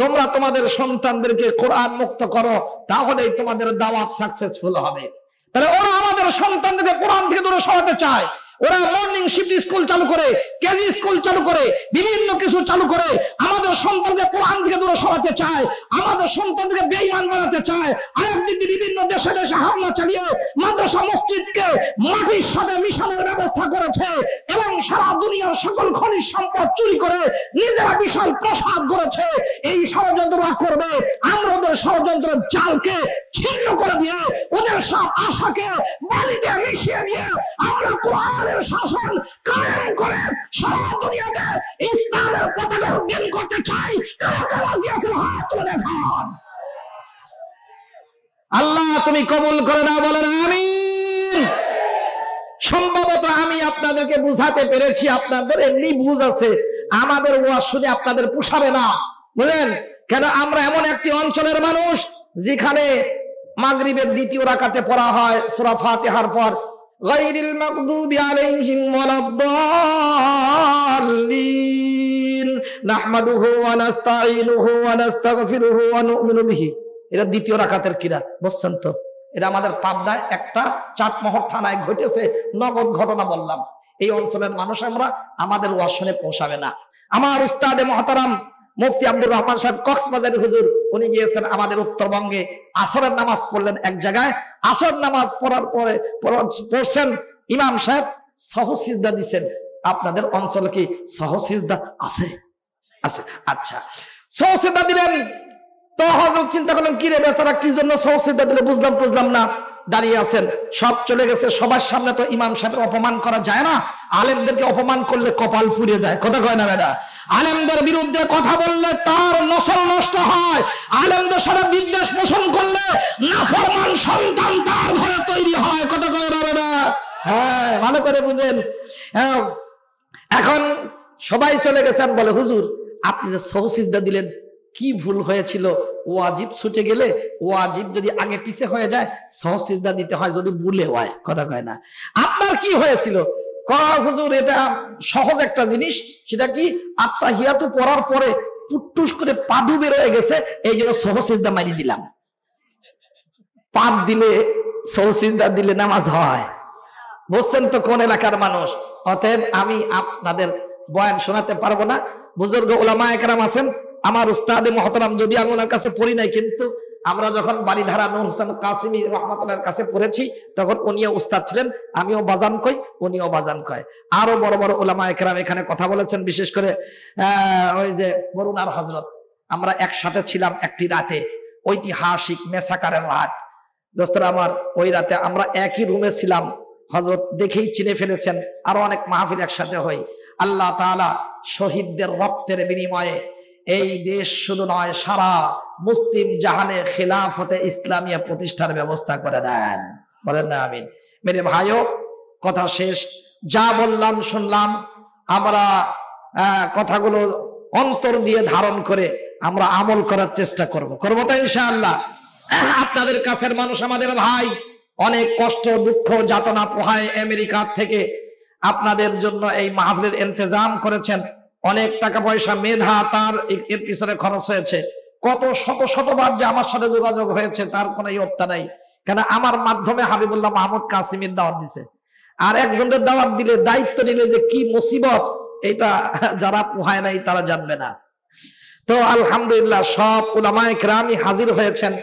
তোমরা তোমাদের সন্তানদেরকে কোরআন মুক্ত করো, তাহলেই তোমাদের দাওয়াত সাকসেসফুল হবে। তাহলে ওরা আমাদের সন্তানদেরকে কোরআন থেকে দূরে সরাতে চায়। ওরা মর্নিং শিফট স্কুল চালু করে, কেজি স্কুল চালু করে, বিভিন্ন কিছু চালু করে আমাদের সন্তানকে কোরআন থেকে দূরে সরাতে চায়, আমাদের সন্তানকে বেঈমান বানাতে চায়। আরেকদিন বিভিন্ন দেশে দেশে হামলা চালিয়ে মাদ্রাসা মসজিদকে মাটির সাথে মিশনের ব্যবস্থা করেছে এবং সারা দুনিয়ার সকল খনিজ সম্পদ চুরি করে নিজেরা বিশাল প্রাসাদ গড়েছে। এই ষড়যন্ত্ররা করবে, আমরা ওদের ষড়যন্ত্রের জালকে ছিন্ন করে দিয়ে ওদের সব আশাকে বালিতে মিশিয়ে দিয়ে আমরা কোরআনের শাসন কায়েম করে সারা দুনিয়াতে ইসলামের পতাকা উড্ডীন করতে চাই। কারা কারা রাজি আছেন হাত তুলে দেখান। আল্লাহ তুমি কবুল করে নাও, বলেন আমিন। সম্ভবত আমি আপনাদেরকে বুঝাতে পেরেছি, আপনাদের এমনি বুঝ আছে, আমাদের ওয়াজ শুনে আপনাদের পোষাবে না, বুঝলেন? কেন? আমরা এমন একটি অঞ্চলের মানুষ যেখানে মাগরিবের দ্বিতীয় রাকাতে পড়া হয় সূরা ফাতিহার পর গায়রিল মাগদুবি আলাইহিম ওয়ালাদ-দাল্লিন নাহমাদুহু ওয়া নাস্তাঈনুহু ওয়া নাস্তাগফিরুহু ওয়া নু'মিনু বিহি। এটা দ্বিতীয় রাকাতের কিরাত, বুঝছেন তো? এটা আমাদের পাবনায় একটা চাটমোহর থানায় ঘটেছে, নগদ ঘটনা বললাম। এই অঞ্চলের মানুষ আমরা, আমাদের ওয়াজ শুনে পৌঁছাবে না। আমার উস্তাদে মহতারাম মুফতি আব্দুর রহমান সাহেব কক্সবাজার হুজুর, উনি গিয়েছেন আমাদের উত্তরবঙ্গে, আসরের নামাজ পড়লেন এক জায়গায়। আসর নামাজ পড়ার পরে পড়ছেন, ইমাম সাহেব সহসিজদা দিচ্ছেন। আপনাদের অঞ্চলে কি সহসিজদা আছে? আছে, আচ্ছা। সহসিজদা দিলেন তো হযরত চিন্তা করলেন, কি রে বেচারা কি জন্য সহসিজদা দিলে, বুঝলাম না। দাঁড়িয়ে আছেন, সব চলে গেছে, সবার সামনে তো ইমাম সাহেবের অপমান করা যায় না। আলেমদেরকে অপমান করলে কপাল পুড়ে যায়, কথা কয় না বেটা? আলেমদের বিরুদ্ধে কথা বললে তার নসল নষ্ট হয়, আলেমদের সাথে বিদ্বেষ পোষণ করলে নাফরমান সন্তান তার ঘরে তৈরি হয়, কথা কয় না বেটা? হ্যাঁ, ভালো করে বুঝেন। এখন সবাই চলে গেছেন, বলে হুজুর আপনি যে সহসিজদা দিলেন কি ভুল হয়েছিল? ওয়াজিব ছুটে গেলে, ওয়াজিব যদি আগে পিছে হয়ে যায় সহসিজদা দিতে হয় যদি ভুলে হয়, কথা কয় না? আপনার কি হয়েছিল? হুজুর এটা সহজ একটা জিনিস, সেটা কি আত্তাহিয়াতু পড়ার পরে পুট্টুস করে পাদু বের হয়ে গেছে, এই জন্য সহসিজদা মারি দিলাম। পাদ দিলে সহসিজদা দিলে নামাজ হয়, বুঝছেন তো কোন এলাকার মানুষ? অতএব আমি আপনাদের বয়ান শোনাতে পারবো না। বুজুর্গ উলামায়ে কেরাম আছেন, আমার উস্তাদে মহতারাম, যদি আমি ওনার কাছে পড়ি নাই, কিন্তু আমরা যখন বাড়িধারা নূর হোসেন কাসিমি রহমাতুল্লাহর কাছে পড়েছি তখন উনিও উস্তাদ ছিলেন, আমিও বাজান কই, উনিও বাজান কয়। আরো বড় বড় উলামায়ে কেরাম এখানে কথা বলেছেন, বিশেষ করে ওই যে বরুণার হযরত, আমরা একসাথে ছিলাম একটি রাতে, ঐতিহাসিক মেসাকারের রাত। দোস্তরা আমার, ওই রাতে আমরা একই রুমে ছিলাম, হযরত দেখেই চিনে ফেলেছেন, আরো অনেক মাহফিল একসাথে হয়। আল্লাহ তাআলা শহীদদের রক্তের বিনিময়ে এই দেশ শুধু নয়, সারা মুসলিম জাহানে খিলাফতে ইসলামিয়া প্রতিষ্ঠার ব্যবস্থা করে দেন, বলেন না আমিন? মেরে ভাইও, কথা শেষ। যা বললাম শুনলাম, আমরা কথাগুলো অন্তর দিয়ে ধারণ করে আমরা আমল করার চেষ্টা করব তো ইনশাআল্লাহ। আপনাদের কাছের মানুষ, আমাদের ভাই, অনেক কষ্ট দুঃখ যাতনা পোহায় আমেরিকা থেকে আপনাদের জন্য এই মাহফিলের ইন্তজাম করেছেন। অনেক টাকা পয়সা মেধা তার এর পিছনে খরচ হয়েছে। কত শত শতবার যে আমার সাথে যোগাযোগ হয়েছে তার কোনো ইয়ত্তা নাই। কেন আমার মাধ্যমে হাবিবুল্লাহ মাহমুদ কাসিমের দাওয়াত দিছে, আর একজনের দাওয়াত দিলে দায়িত্ব নিলে যে কি মুসিবত, এটা যারা পোহায় নাই তারা জানবে না। তো আলহামদুলিল্লাহ সব উলামায়ে কেরামি হাজির হয়েছেন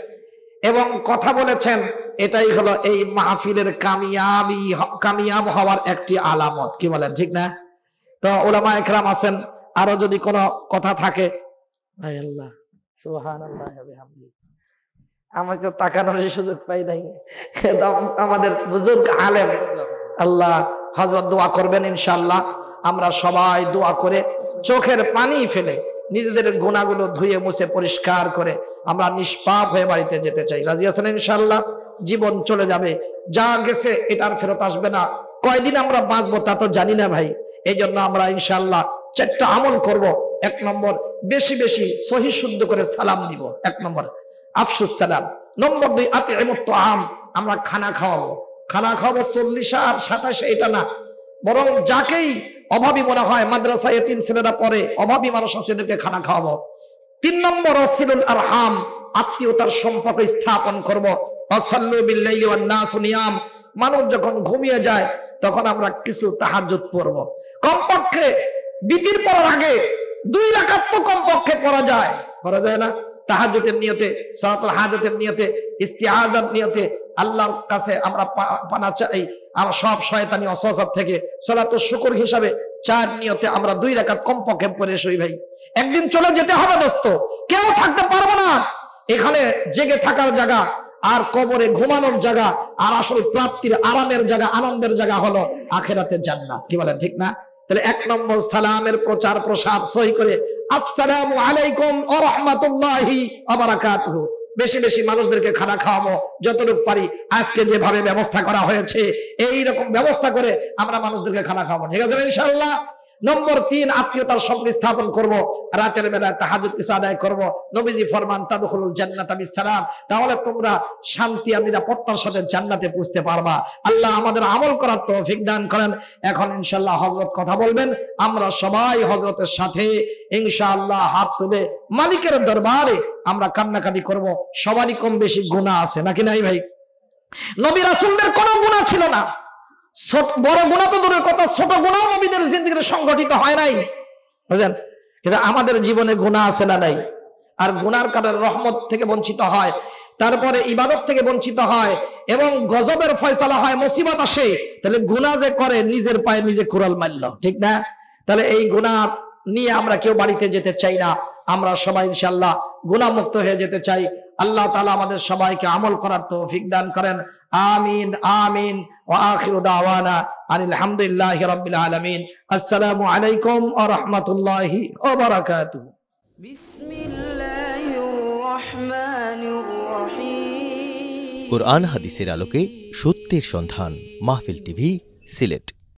এবং কথা বলেছেন। এটাই হলো এই মাহফিলের কামিয়াব হওয়ার একটি আলামত। কি বলেন, ঠিক না? তো উলামায়ে কেরাম আছেন, আরো যদি কোনো কথা থাকে। আল্লাহ সুবহানাল্লাহ ওয়া বিহামদিহি, আমি তো তাকানোর সুযোগ পাই নাই। আমাদের বুজুর্গ আলেম আল্লাহ হযরত দোয়া করবেন ইনশাআল্লাহ। আমরা সবাই দোয়া করে চোখের পানি ফেলে নিজেদের গুনাহগুলো ধুয়ে মুছে পরিষ্কার করে আমরা নিষ্পাপ হয়ে বাড়িতে যেতে চাই। রাজি আছেন ইনশাআল্লাহ? জীবন চলে যাবে, যা গেছে এটা আর ফেরত আসবে না। কয়দিন আমরা বাঁচবো তা তো জানি না ভাই। এই জন্য আমরা ইনশাআল্লাহ 4টা আমল করব। 1 নম্বর, বেশি বেশি সহি শুদ্ধ করে সালাম দিব। 1 নম্বর আফসুস সালাম। নম্বর 2 আতিমুত তাআম, আমরা খানা খাওয়াবো। 40 আর 27 এটা না, বরং যাকেই অভাবী মনে হয়, মাদ্রাসা এতিম ছেলেরা পড়ে, অভাবী মানুষ আছে, এদেরকে খানা খাওয়াবো। 3 নম্বর ওয়াসিলুল আরহাম, আত্মীয়তার সম্পর্ক স্থাপন করব। ওয়াসাল্লু বিল্লাইলি ওয়ান নাসু নিয়াম, মানুষ যখন ঘুমিয়ে যায় তখন আমরা কিছু তাহাজ্জুদ পড়ব। কমপক্ষে বিতির পড়ার আগে 2 রাকাত তো কমপক্ষে পড়া যায় না? তাহাজ্জুদের নিয়তে, সালাতুল হাজাতের নিয়তে, ইস্তিআজার নিয়তে আল্লাহর কাছে আমরা পানা চাই আমরা সব শয়তানি ওয়াসওয়াসা থেকে। সালাতুল শুকর হিসাবে 4 নিয়তে আমরা 2 রাকাত কমপক্ষে পড়ে শুই ভাই। একদিন চলে যেতে হবে দোস্ত, কেউ থাকতে পারবো না। এখানে জেগে থাকার জায়গা আর কবরে ঘুমানোর জায়গা, আর আসল প্রাপ্তির আরামের জায়গা, আনন্দের জায়গা হলো আখিরাতের জান্নাত। কি বলেন, ঠিক না? তাহলে 1 নম্বর সালামের প্রচার প্রসার সহি করে আসসালামু আলাইকুম ওয়া রাহমাতুল্লাহি ওয়া বারাকাতুহু। বেশি বেশি মানুষদেরকে খানা খাওয়াবো যতটুকু পারি। আজকে যেভাবে ব্যবস্থা করা হয়েছে এই রকম ব্যবস্থা করে আমরা মানুষদেরকে খানা খাওয়াবো, ঠিক আছে ইনশাআল্লাহ? নম্বর 3, আত্মীয়তার সম্পর্ক স্থাপন করব। রাতের বেলায় তাহাজ্জুদ কিছু আদায় করব। নবীজি ফরমান তাদখুলুল জান্নাতা বিসসালাম, তাহলে তোমরা শান্তি আর নিরাপত্তার সাথে জান্নাতে পৌঁছতে পারবা। আল্লাহ আমাদের আমল করার তৌফিক দান করেন। এখন ইনশাআল্লাহ হযরত কথা বলবেন, আমরা সবাই হযরতের সাথে ইনশাআল্লাহ হাত তুলে মালিকের দরবারে আমরা কান্নাকাটি করব। সবারই কম বেশি গুনাহ আছে নাকি নাই ভাই? নবী রাসূলদের কোনো গুনাহ ছিল না। বড় গুনাহ তো দূরের কথা, ছোট গুনাহ নবীদের জিন্দেগিতে সংগঠিত হয় নাই, বুঝলেন? কিন্তু আমাদের জীবনে গুনাহ আছে না নাই? আর গুনাহর কারণে রহমত থেকে বঞ্চিত হয়, তারপরে ইবাদত থেকে বঞ্চিত হয় এবং গজবের ফয়সালা হয়, মুসিবত আসে। তাহলে গুনাহ যে করে নিজের পায়ে নিজে কুড়াল মারল, ঠিক না? তাহলে এই গুনাহ নিয়ে আমরা কেউ বাড়িতে যেতে চাই না। আমরা সবাই ইনশাআল্লাহ গুনাহ মুক্ত হয়ে যেতে চাই। আল্লাহ তাআলা আমাদের সবাইকে আমল করার তৌফিক দান করেন। আমিন আমিন। ওয়া আখিরু দাওয়ানা আনিল হামদুলিল্লাহি রাব্বিল আলামিন। আসসালামু আলাইকুম ওয়া রাহমাতুল্লাহি ওয়া বারাকাতুহু। বিসমিল্লাহির রহমানির রহিম। কুরআন হাদিসের আলোকে সত্যের সন্ধান। মাহফিল টিভি, সিলেট।